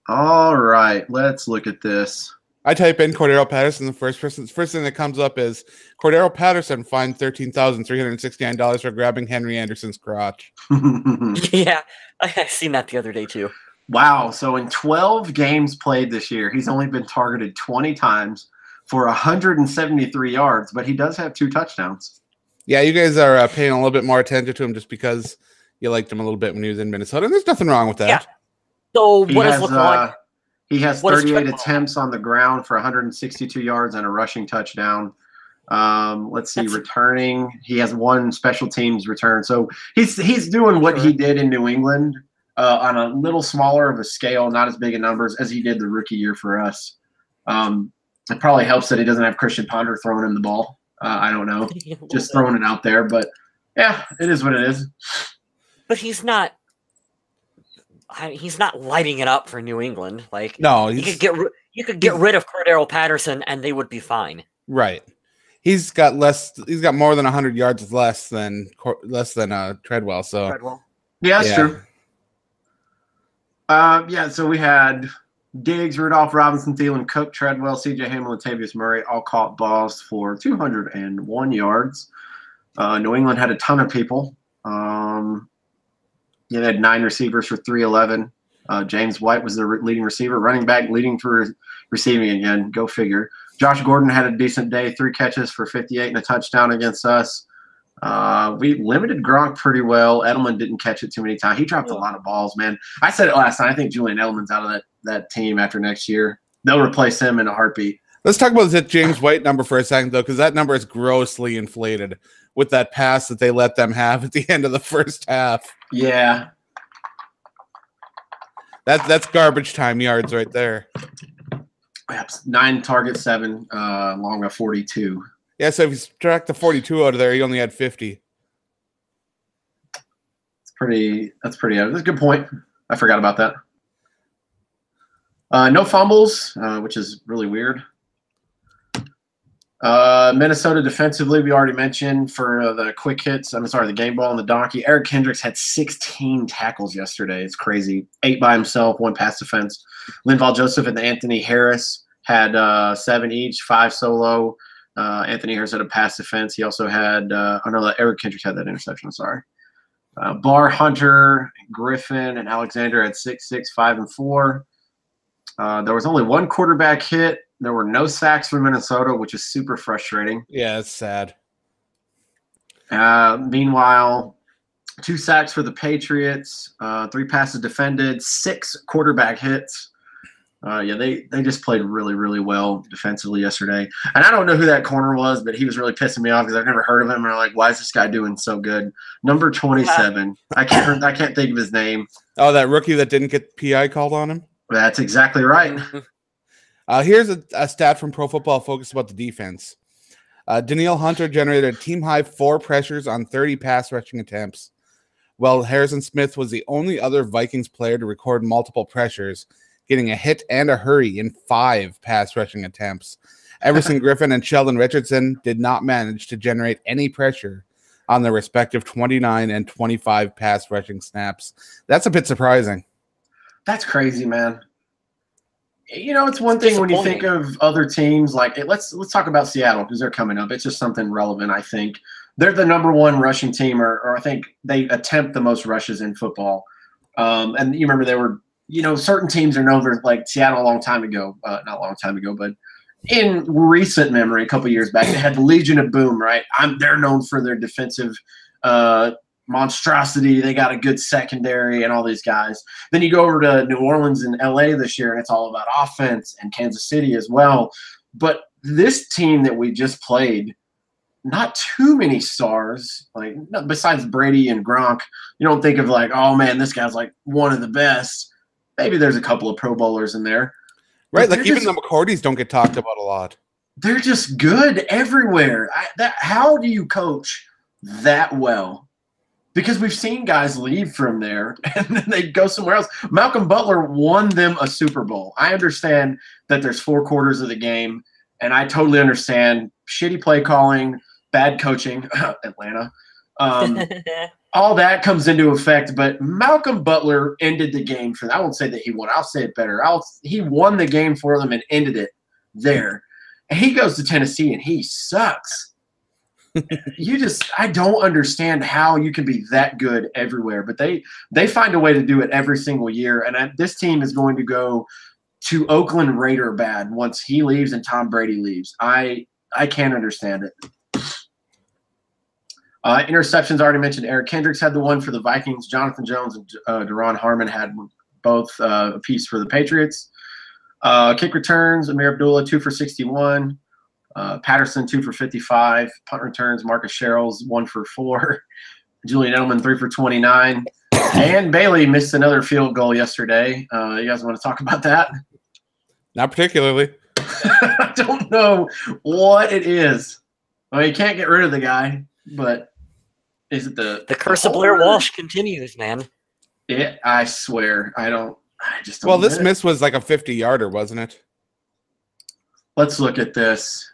All right, let's look at this. I type in Cordero Patterson. The first thing that comes up is Cordero Patterson fined $13,369 for grabbing Henry Anderson's crotch. Yeah, I seen that the other day too. Wow. So in 12 games played this year, he's only been targeted 20 times for 173 yards, but he does have 2 touchdowns. Yeah, you guys are paying a little bit more attention to him just because you liked him a little bit when he was in Minnesota, and there's nothing wrong with that. Yeah. So what does Laquan? He has 38 attempts on the ground for 162 yards and a rushing touchdown. Let's see, returning. He has 1 special teams return. So he's doing what he did in New England on a little smaller of a scale, not as big in numbers as he did the rookie year for us. It probably helps that he doesn't have Christian Ponder throwing him the ball. I don't know. Just throwing it out there. But, yeah, it is what it is. But he's not lighting it up for New England. Like, no, you could get rid of Cordero Patterson and they would be fine. Right. He's got more than 100 yards less than Treadwell. So Treadwell. Yeah, that's true. So we had Diggs, Rudolph, Robinson, Thielen, Cook, Treadwell, C.J. Hamilton, Latavius Murray all caught balls for 201 yards. New England had a ton of people. They had 9 receivers for 311. James White was the leading receiver. Running back leading for receiving again. Go figure. Josh Gordon had a decent day. 3 catches for 58 and a touchdown against us. We limited Gronk pretty well. Edelman didn't catch it too many times. He dropped a lot of balls, man. I said it last time. I think Julian Edelman's out of that team after next year. They'll replace him in a heartbeat. Let's talk about that James White number for a second, though, because that number is grossly inflated with that pass that they let them have at the end of the first half. Yeah. That's garbage time yards right there. 9 targets, 7 long of 42. Yeah, so if you subtract the 42 out of there, he only had 50. That's a good point. I forgot about that. No fumbles, which is really weird. Minnesota defensively, we already mentioned for the quick hits. The game ball and the donkey. Eric Kendricks had 16 tackles yesterday. It's crazy. 8 by himself, 1 pass defense. Linval Joseph and Anthony Harris had 7 each, 5 solo. Anthony Harris had a pass defense. He also had Eric Kendricks had that interception. Sorry. Barr, Hunter, Griffin, and Alexander had 6, 6, 5, and 4. There was only 1 quarterback hit. There were no sacks for Minnesota, which is super frustrating. Yeah, it's sad. Meanwhile, 2 sacks for the Patriots, 3 passes defended, 6 quarterback hits. They just played really, really well defensively yesterday. And I don't know who that corner was, but he was really pissing me off because I've never heard of him. And I'm like, why is this guy doing so good? Number 27. I can't think of his name. Oh, that rookie that didn't get PI called on him? That's exactly right. Here's a stat from Pro Football Focus about the defense. Danielle Hunter generated a team-high 4 pressures on 30 pass rushing attempts, while Harrison Smith was the only other Vikings player to record multiple pressures, getting a hit and a hurry in 5 pass rushing attempts. Everson Griffin and Sheldon Richardson did not manage to generate any pressure on their respective 29 and 25 pass rushing snaps. That's a bit surprising. That's crazy, man. It's one thing when you think of other teams. Like, let's talk about Seattle because they're coming up. It's just something relevant, I think. They're the number 1 rushing team, or I think they attempt the most rushes in football. And you remember they were, certain teams are known for, like Seattle a long time ago. Not a long time ago, but in recent memory, a couple years back, they had the Legion of Boom, right? They're known for their defensive monstrosity. They got a good secondary and all these guys. Then you go over to New Orleans and LA this year, and it's all about offense, and Kansas City as well. But this team that we just played, not too many stars, like besides Brady and Gronk. You don't think of like, oh man, this guy's like one of the best. Maybe there's a couple of Pro Bowlers in there. Right, like even the McCourties don't get talked about a lot. They're just good everywhere. How do you coach that well? Because we've seen guys leave from there and then they go somewhere else. Malcolm Butler won them a Super Bowl. I understand that there's 4 quarters of the game, and I totally understand shitty play calling, bad coaching, Atlanta. All that comes into effect, but Malcolm Butler ended the game for them. I won't say that he won. I'll say it better. He won the game for them and ended it there. And he goes to Tennessee, and he sucks. I don't understand how you can be that good everywhere, but they find a way to do it every single year. And this team is going to go to Oakland Raider bad once he leaves and Tom Brady leaves. I can't understand it. Interceptions, already mentioned. Eric Kendricks had the one for the Vikings. Jonathan Jones and Deron Harmon had both a piece for the Patriots. Kick returns, Amir Abdullah, 2 for 61. Patterson, 2 for 55. Punt returns, Marcus Sherrills, 1 for 4. Julian Edelman, 3 for 29. And Bailey missed another field goal yesterday. You guys want to talk about that? Not particularly. I don't know what it is. Well, you can't get rid of the guy, but is it the curse of Blair Walsh continues, man? I swear. I just don't. Well, this miss was like a 50-yarder, wasn't it? Let's look at this.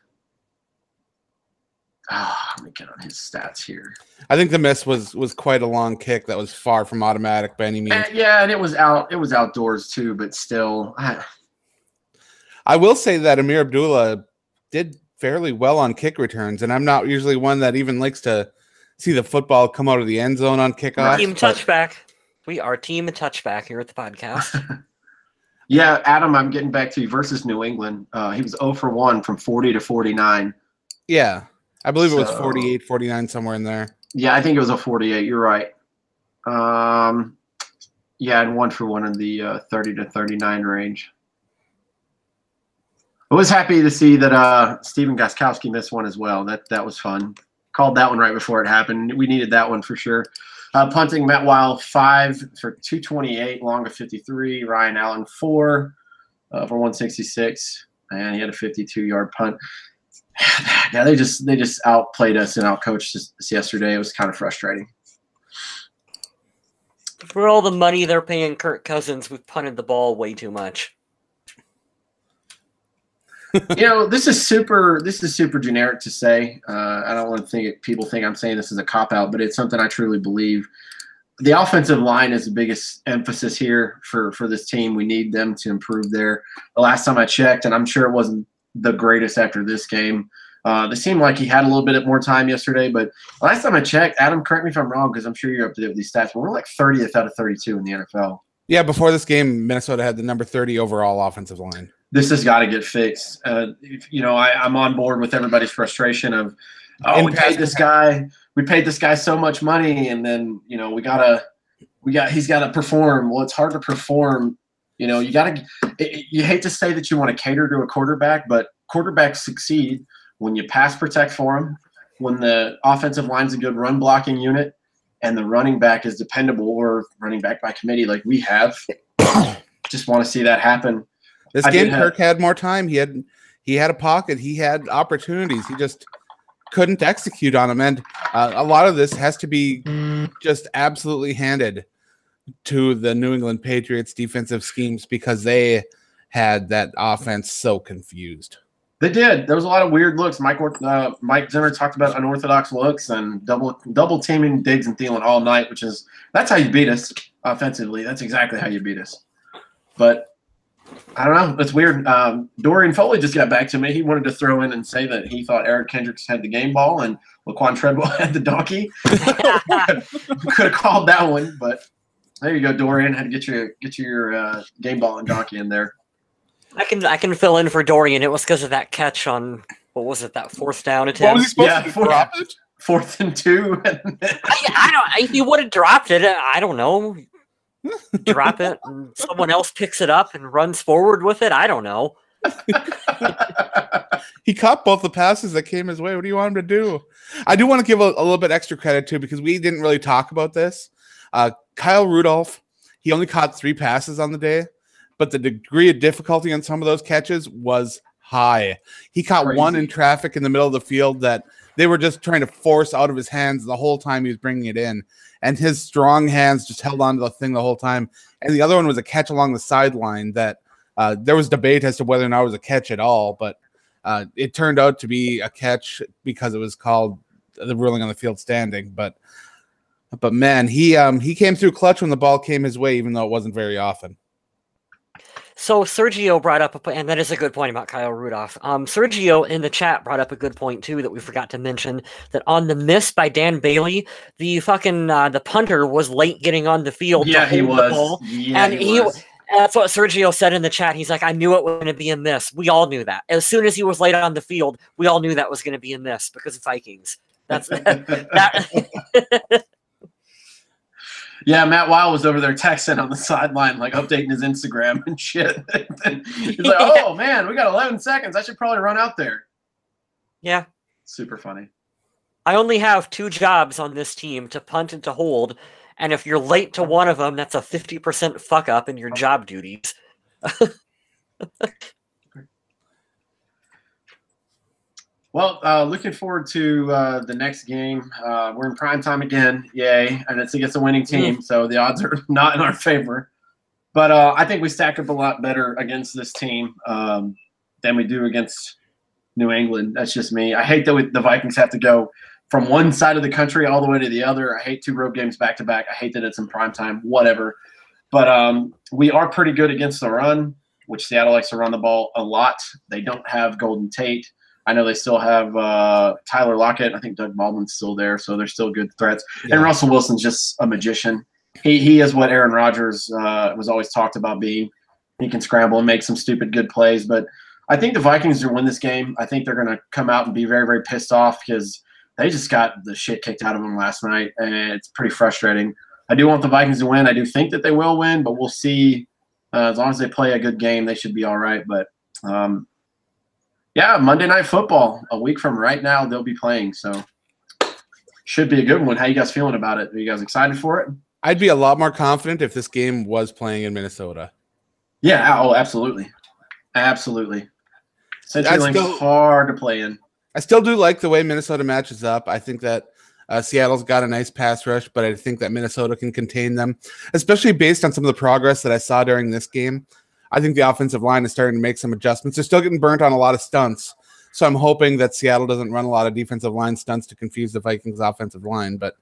Let me get on his stats here. I think the miss was quite a long kick that was far from automatic by any means. Yeah, and it was outdoors too, but still. I will say that Amir Abdullah did fairly well on kick returns, and I'm not usually one that even likes to see the football come out of the end zone on kickoffs. Team touchback. We are team touchback here at the podcast. Yeah, Adam, I'm getting back to you versus New England. He was 0 for 1 from 40 to 49. Yeah, I believe it was 48, 49, somewhere in there. Yeah, I think it was a 48. You're right. Yeah, and 1 for 1 in the 30 to 39 range. I was happy to see that Steven Gostkowski missed one as well. That was fun. Called that one right before it happened. We needed that one for sure. Punting, Matt Weil, 5 for 228, long of 53. Ryan Allen, 4 for 166, and he had a 52-yard punt. Yeah, they just outplayed us and outcoached us yesterday. It was kind of frustrating. For all the money they're paying Kirk Cousins, we've punted the ball way too much. This is super generic to say. I don't want to people think I'm saying this as a cop-out, but it's something I truly believe. The offensive line is the biggest emphasis here for this team. We need them to improve there. The last time I checked, and I'm sure it wasn't the greatest after this game, it seemed like he had a little bit more time yesterday, but last time I checked, Adam, correct me if I'm wrong, because I'm sure you're up to date with these stats, but we're like 30th out of 32 in the NFL. Yeah, before this game, Minnesota had the number 30 overall offensive line. This has got to get fixed. I'm on board with everybody's frustration of, we paid this guy so much money, and then he's got to perform. Well, it's hard to perform. You hate to say that you want to cater to a quarterback, but quarterbacks succeed when you pass protect for them, when the offensive line's a good run blocking unit, and the running back is dependable, or running back by committee like we have. Just want to see that happen. This game, Kirk had more time. He had a pocket. He had opportunities. He just couldn't execute on them. And a lot of this has to be just absolutely handed to the New England Patriots defensive schemes, because they had that offense so confused. They did. There was a lot of weird looks. Mike Zimmer talked about unorthodox looks and double teaming Diggs and Thielen all night, that's how you beat us offensively. That's exactly how you beat us. But I don't know. It's weird. Dorian Foley just got back to me. He wanted to throw in and say that he thought Eric Kendricks had the game ball and Laquan Treadwell had the donkey. Could have called that one, but there you go, Dorian. Had to get your game ball and donkey in there. I can fill in for Dorian. It was because of that catch on, what was it, that 4th down attempt? What was he supposed to drop it? 4th and 2. I don't. If he would have dropped it, I don't know. Drop it, and someone else picks it up and runs forward with it. I don't know. He caught both the passes that came his way. What do you want him to do? I do want to give a little bit extra credit too, because we didn't really talk about this. Kyle Rudolph, he only caught 3 passes on the day, but the degree of difficulty on some of those catches was high. He caught one in traffic in the middle of the field that they were just trying to force out of his hands the whole time he was bringing it in. And his strong hands just held on to the thing the whole time. And the other one was a catch along the sideline that there was debate as to whether or not it was a catch at all. But it turned out to be a catch because it was called the ruling on the field standing. But man, he came through clutch when the ball came his way, even though it wasn't very often. So Sergio brought up, and that is a good point about Kyle Rudolph. Sergio in the chat brought up a good point too that we forgot to mention, that on the miss by Dan Bailey, the punter was late getting on the field. Yeah, to hold he was. The ball, yeah, and he was. That's what Sergio said in the chat. He's like, I knew it was going to be a miss. We all knew that. As soon as he was late on the field, we all knew that was going to be a miss because of Vikings. That's that. Yeah, Matt Weil was over there texting on the sideline, like updating his Instagram and shit. He's like, oh, man, we got 11 seconds. I should probably run out there. Yeah. Super funny. I only have 2 jobs on this team, to punt and to hold. And if you're late to one of them, that's a 50% fuck up in your job duties. Well, looking forward to the next game. We're in prime time again, yay, and it's against a winning team, so the odds are not in our favor. But I think we stack up a lot better against this team than we do against New England. That's just me. I hate that the Vikings have to go from one side of the country all the way to the other. I hate 2 road games back-to-back. I hate that it's in prime time, whatever. But we are pretty good against the run, which Seattle likes to run the ball a lot. They don't have Golden Tate. I know they still have Tyler Lockett. I think Doug Baldwin's still there, so they're still good threats. Yeah. And Russell Wilson's just a magician. He is what Aaron Rodgers was always talked about being. He can scramble and make some stupid good plays. But I think the Vikings will win this game. I think they're going to come out and be very, very pissed off because they just got the shit kicked out of them last night, and it's pretty frustrating. I do want the Vikings to win. I do think that they will win, but we'll see. As long as they play a good game, they should be all right. But Yeah, Monday Night Football. A week from right now, they'll be playing. So should be a good one. How you guys feeling about it? Are you guys excited for it? I'd be a lot more confident if this game was playing in Minnesota. Yeah. Oh, absolutely. Absolutely. CenturyLink's hard to play in. I still do like the way Minnesota matches up. I think that Seattle's got a nice pass rush, but I think that Minnesota can contain them, especially based on some of the progress that I saw during this game. I think the offensive line is starting to make some adjustments. They're still getting burnt on a lot of stunts, so I'm hoping that Seattle doesn't run a lot of defensive line stunts to confuse the Vikings' offensive line. But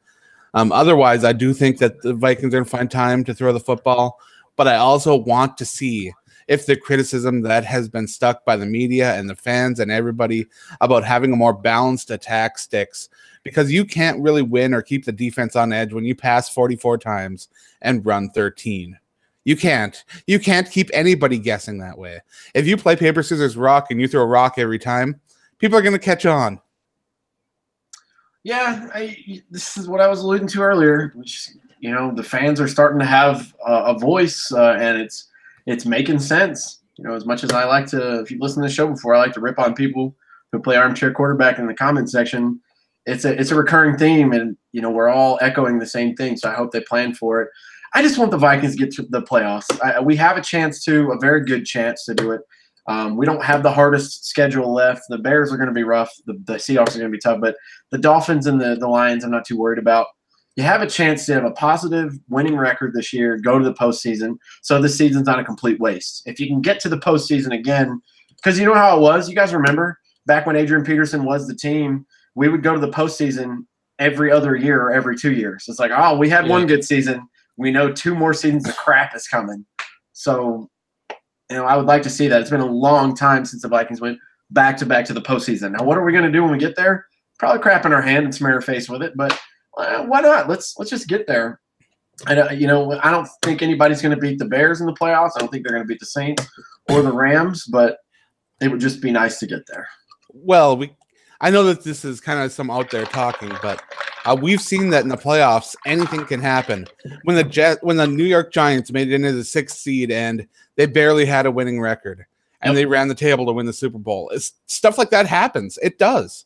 otherwise, I do think that the Vikings are going to find time to throw the football, but I also want to see if the criticism that has been stuck by the media and the fans and everybody about having a more balanced attack sticks, because you can't really win or keep the defense on edge when you pass 44 times and run 13. You can't keep anybody guessing that way. If you play paper, scissors, rock and you throw a rock every time, people are going to catch on. Yeah, this is what I was alluding to earlier, which, the fans are starting to have a voice, and it's making sense. As much as I like to, if you've listened to the show before, I like to rip on people who play armchair quarterback in the comment section. It's a recurring theme, and we're all echoing the same thing. So I hope they plan for it. I just want the Vikings to get to the playoffs. We have a very good chance to do it. We don't have the hardest schedule left. The Bears are going to be rough. The Seahawks are going to be tough, but the Dolphins and the Lions I'm not too worried about. You have a chance to have a positive winning record this year, go to the postseason, so the season's not a complete waste. If you can get to the postseason again, because you know how it was? You guys remember back when Adrian Peterson was the team, we would go to the postseason every other year or every 2 years. It's like, oh, we had one good season. We know 2 more seasons of crap is coming. So, I would like to see that. It's been a long time since the Vikings went back-to-back to the postseason. Now, what are we going to do when we get there? Probably crap in our hand and smear our face with it, but why not? Let's just get there. I don't think anybody's going to beat the Bears in the playoffs. I don't think they're going to beat the Saints or the Rams, but it would just be nice to get there. Well, I know that this is kind of some out there talking, but we've seen that in the playoffs, anything can happen. When the New York Giants made it into the 6th seed and they barely had a winning record, and they ran the table to win the Super Bowl, stuff like that happens. It does.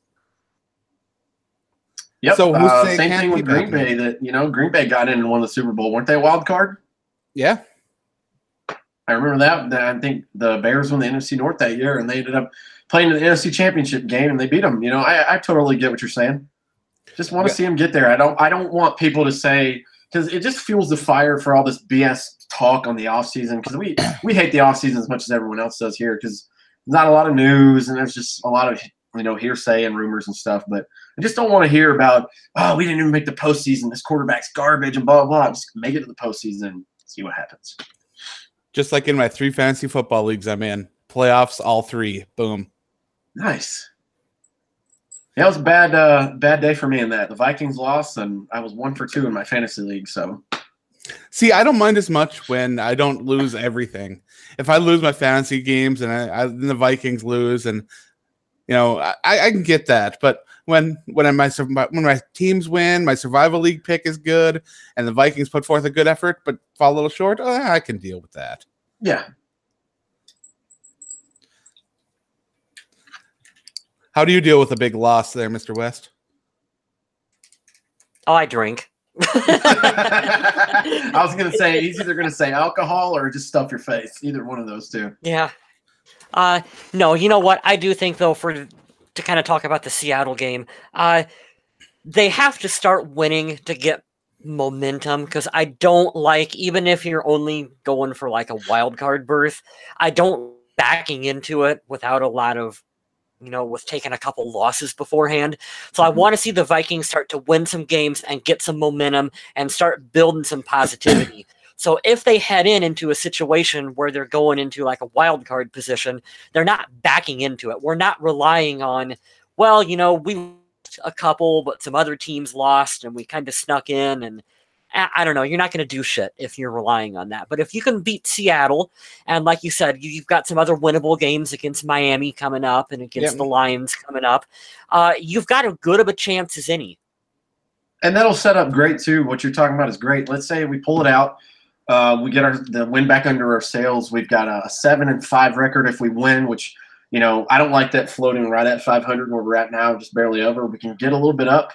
Yep. So same thing with Green Bay. Green Bay got in and won the Super Bowl. Weren't they a wild card? Yeah. I remember that. I think the Bears won the NFC North that year, and they ended up playing in the NFC Championship game, and they beat them. I totally get what you're saying. Just want to see them get there. I don't want people to say, because it just fuels the fire for all this BS talk on the offseason, because we hate the offseason as much as everyone else does here, because there's not a lot of news, and there's just a lot of hearsay and rumors and stuff. But I just don't want to hear about, we didn't even make the postseason. This quarterback's garbage and blah, blah, blah. Just make it to the postseason and see what happens. Just like in my 3 fantasy football leagues I'm in. Playoffs, all 3. Boom. Nice. Yeah, it was a bad day for me in that. The Vikings lost, and I was 1 for 2 in my fantasy league. So, see, I don't mind as much when I don't lose everything. If I lose my fantasy games and the Vikings lose, and I can get that. But when my teams win, my survival league pick is good, and the Vikings put forth a good effort but fall a little short, I can deal with that. Yeah. How do you deal with a big loss there, Mr. West? Oh, I drink. I was going to say, he's either going to say alcohol or just stuff your face. Either one of those two. Yeah. No, you know what? I do think, though, to kind of talk about the Seattle game, they have to start winning to get momentum, because I don't like, even if you're only going for like a wild card berth, I don't backing into it without a lot of, with taking a couple losses beforehand. So I want to see the Vikings start to win some games and get some momentum and start building some positivity. So if they head into a situation where they're going into like a wild card position, they're not backing into it. We're not relying on, we lost a couple, but some other teams lost and we kind of snuck in, and I don't know. You're not going to do shit if you're relying on that. But if you can beat Seattle, and like you said, you've got some other winnable games against Miami coming up and against the Lions coming up, you've got as good of a chance as any. And that'll set up great, too. What you're talking about is great. Let's say we pull it out. We get the win back under our sails. We've got a 7-5 record if we win, which, I don't like that floating right at 500 where we're at now, just barely over. We can get a little bit up.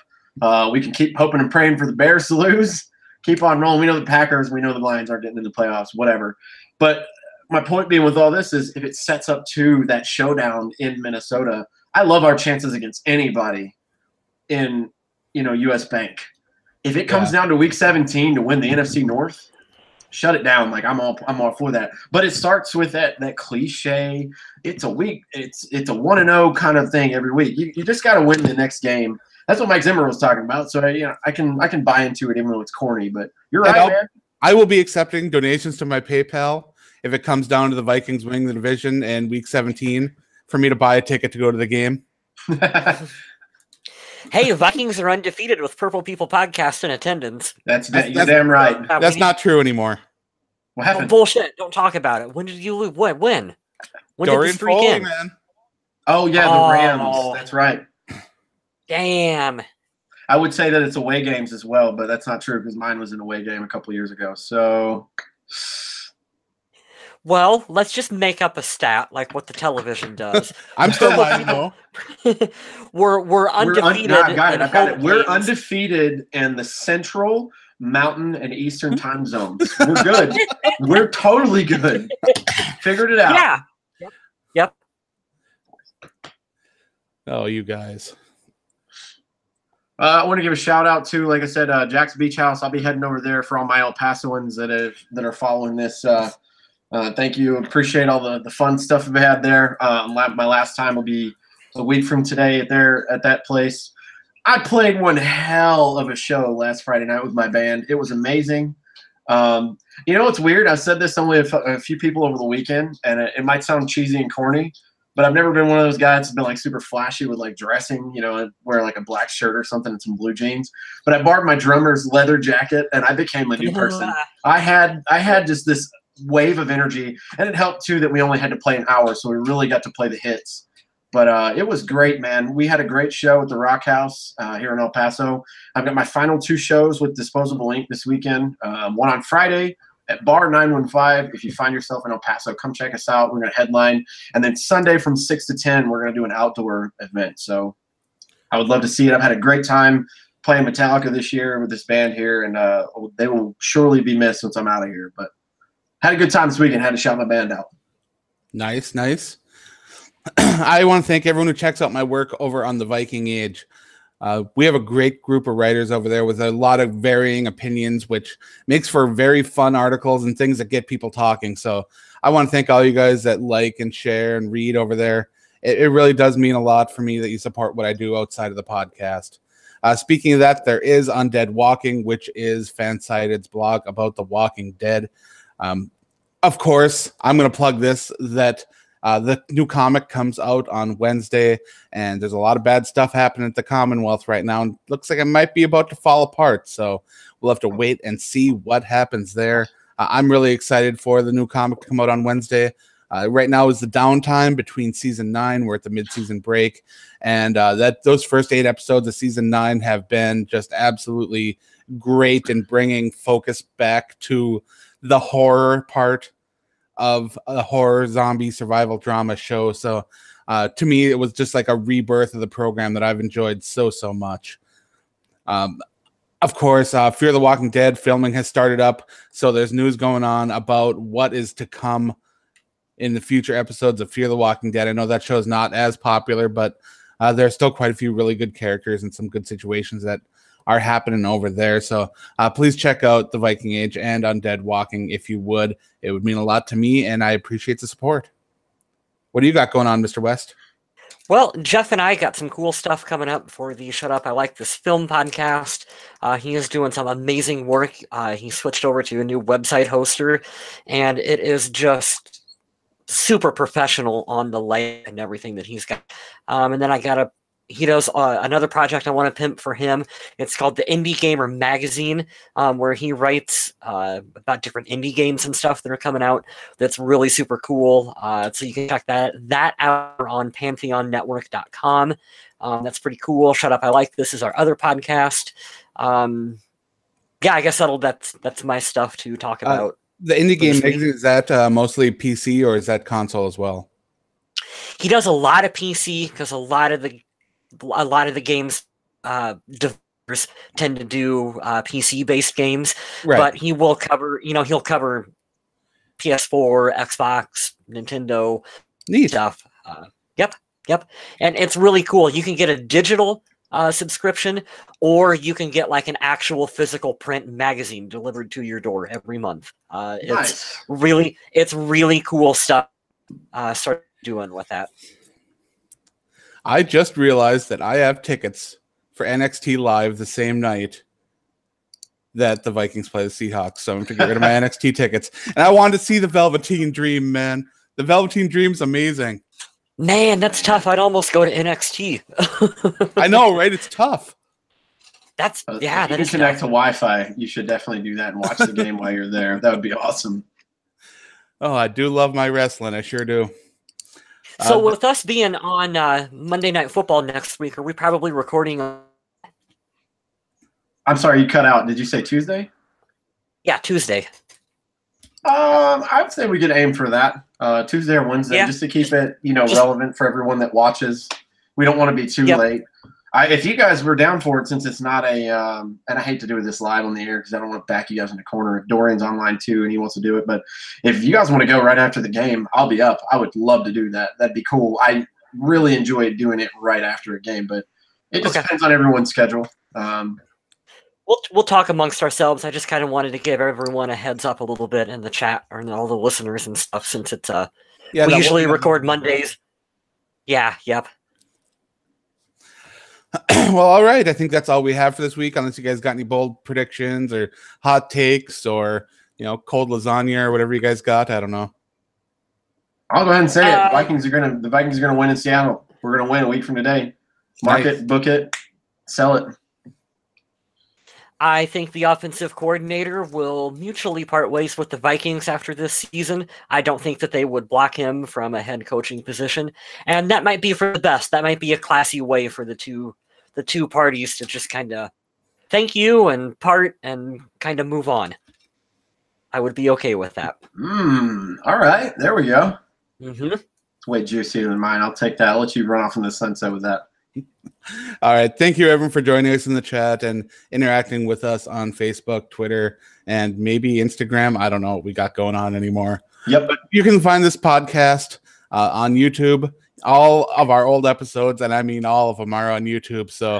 We can keep hoping and praying for the Bears to lose. Keep on rolling. We know the Packers. We know the Lions aren't getting into the playoffs, whatever. But my point being with all this is if it sets up to that showdown in Minnesota, I love our chances against anybody in, U.S. Bank. If it comes down to Week 17 to win the NFC North, shut it down. Like I'm all for that. But it starts with that cliche. It's a 1-0 kind of thing every week. You just got to win the next game. That's what Mike Zimmer was talking about. So I can buy into it even though it's corny. But you're right, man. I will be accepting donations to my PayPal if it comes down to the Vikings winning the division in Week 17 for me to buy a ticket to go to the game. Hey, Vikings are undefeated with Purple People Podcast in attendance. That's damn right. That's not true anymore. What happened? Bullshit. Don't talk about it. When did you lose? When? When Dorian did the streak Foley, end? man. Oh, yeah, the Rams. That's right. Damn. I would say that it's away games as well, but that's not true because mine was an away game a couple years ago. So, well, let's just make up a stat like what the television does. I'm still lying, though. We're undefeated. I've got it. We're undefeated in the Central, Mountain, and Eastern time zones. We're good. We're totally good. Figured it out. Yeah. Yep. Oh, you guys. I want to give a shout out to, like I said, Jack's Beach House. I'll be heading over there for all my El Pasoans that are following this. Thank you. Appreciate all the fun stuff we've had there. My last time will be a week from today at that place. I played one hell of a show last Friday night with my band. It was amazing. It's weird. I said this only a few people over the weekend, and it might sound cheesy and corny, but I've never been one of those guys that's been like super flashy with like dressing, wear like a black shirt or something and some blue jeans. But I borrowed my drummer's leather jacket and I became a new person. I had just this wave of energy, and it helped too that we only had to play an hour, so we really got to play the hits. But it was great, man. We had a great show at the Rock House here in El Paso. I've got my final 2 shows with Disposable Ink this weekend. One on Friday at Bar 915. If you find yourself in El Paso, come check us out. We're going to headline. And then Sunday from 6 to 10, we're going to do an outdoor event. So I would love to see it. I've had a great time playing Metallica this year with this band here, and they will surely be missed once I'm out of here. But had a good time this weekend. Had to shout my band out. Nice. I want to thank everyone who checks out my work over on the Viking Age. We have a great group of writers over there with a lot of varying opinions, which makes for very fun articles and things that get people talking. So I want to thank all you guys that like and share and read over there. It really does mean a lot for me that you support what I do outside of the podcast. Speaking of that, there is Undead Walking, which is Fansided's blog about the Walking Dead. Of course, I'm going to plug this, that the new comic comes out on Wednesday, and there's a lot of bad stuff happening at the Commonwealth right now. And looks like it might be about to fall apart. So we'll have to wait and see what happens there. I'm really excited for the new comic to come out on Wednesday. Right now is the downtime between season 9. We're at the mid-season break. And those first 8 episodes of season 9 have been just absolutely great in bringing focus back to the horror part of a horror zombie survival drama show. So to me, it was just like a rebirth of the program that I've enjoyed so much. Of course, Fear the Walking Dead filming has started up. So there's news going on about what is to come in the future episodes of Fear the Walking Dead. I know that show is not as popular, but there's still quite a few really good characters and some good situations that are happening over there. So please check out the Viking Age and Undead Walking if you would. It would mean a lot to me, and I appreciate the support. What do you got going on, Mr. West? Well, Jeff and I got some cool stuff coming up for the Shut Up, I Like This Film podcast. He is doing some amazing work. He switched over to a new website hoster, and it is just super professional on the layout and everything that he's got. And then he does another project I want to pimp for him. It's called the Indie Gamer Magazine, where he writes about different indie games and stuff that are coming out. That's really super cool. So you can check that out on pantheonnetwork.com. That's pretty cool. Shut Up, I Like This is our other podcast. Yeah, I guess that's my stuff to talk about. The Indie Game Magazine, is that mostly PC or is that console as well? He does a lot of PC because a lot of the games developers tend to do PC based games, Right. but he will cover. He'll cover PS4, Xbox, Nintendo Neat. stuff. Yep, and it's really cool. You can get a digital subscription, or you can get like an actual physical print magazine delivered to your door every month. Nice. It's really cool stuff. Start doing with that. I just realized that I have tickets for NXT Live the same night that the Vikings play the Seahawks, so I'm going to get rid of my NXT tickets. And I wanted to see the Velveteen Dream, man. The Velveteen Dream's amazing. Man, that's tough. I'd almost go to NXT. I know, right? It's tough. If you can connect to Wi-Fi, you should definitely do that and watch the game while you're there. That would be awesome. Oh, I do love my wrestling. I sure do. So with us being on Monday Night Football next week, are we probably recording? I'm sorry, you cut out. Did you say Tuesday? Yeah, Tuesday. I would say we could aim for that. Tuesday or Wednesday, just to keep it, relevant for everyone that watches. We don't want to be too late. If you guys were down for it, since it's not and I hate to do this live on the air because I don't want to back you guys in the corner. If Dorian's online too and he wants to do it, but if you guys want to go right after the game, I'll be up. I would love to do that. That'd be cool. I really enjoy doing it right after a game, but it just depends on everyone's schedule. We'll talk amongst ourselves. I just kind of wanted to give everyone a heads up a little bit in the chat or all the listeners and stuff, since it's we usually record Mondays. Yeah, yep. Well, all right. I think that's all we have for this week, unless you guys got any bold predictions or hot takes or cold lasagna or whatever you guys got. I don't know. I'll go ahead and say it. The Vikings are gonna win in Seattle. We're gonna win a week from today. Mark it, book it, sell it. I think the offensive coordinator will mutually part ways with the Vikings after this season. I don't think that they would block him from a head coaching position, and that might be for the best. That might be a classy way for the two parties to just kind of thank you and part and kind of move on. I would be okay with that. All right, there we go. Mm-hmm. It's way juicier than mine. I'll take that. I'll let you run off in the sunset with that. All right. Thank you, everyone, for joining us in the chat and interacting with us on Facebook, Twitter, and maybe Instagram. I don't know what we got going on anymore. Yep. But you can find this podcast on YouTube. All of our old episodes, and I mean all of them, are on YouTube. So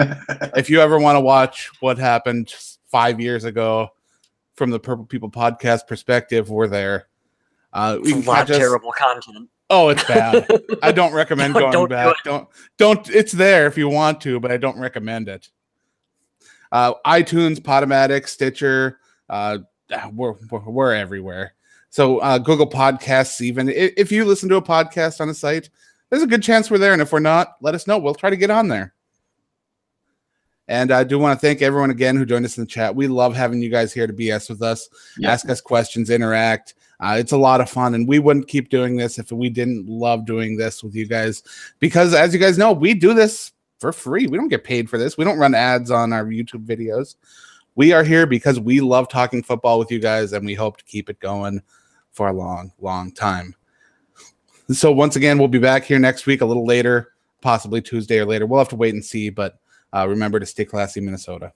if you ever want to watch what happened 5 years ago from the Purple People podcast perspective, we're there. It's a lot of terrible content. Oh, it's bad. I don't recommend going back. Don't. It's there if you want to, but I don't recommend it. iTunes, PodOMatic, Stitcher, we're everywhere. So Google Podcasts, even if you listen to a podcast on a site, there's a good chance we're there. And if we're not, let us know. We'll try to get on there. And I do want to thank everyone again who joined us in the chat. We love having you guys here to BS with us, ask us questions, interact. It's a lot of fun, and we wouldn't keep doing this if we didn't love doing this with you guys. Because as you guys know, we do this for free. We don't get paid for this. We don't run ads on our YouTube videos. We are here because we love talking football with you guys, and we hope to keep it going for a long, long time. So once again, we'll be back here next week a little later, possibly Tuesday or later. We'll have to wait and see, but remember to stay classy, Minnesota.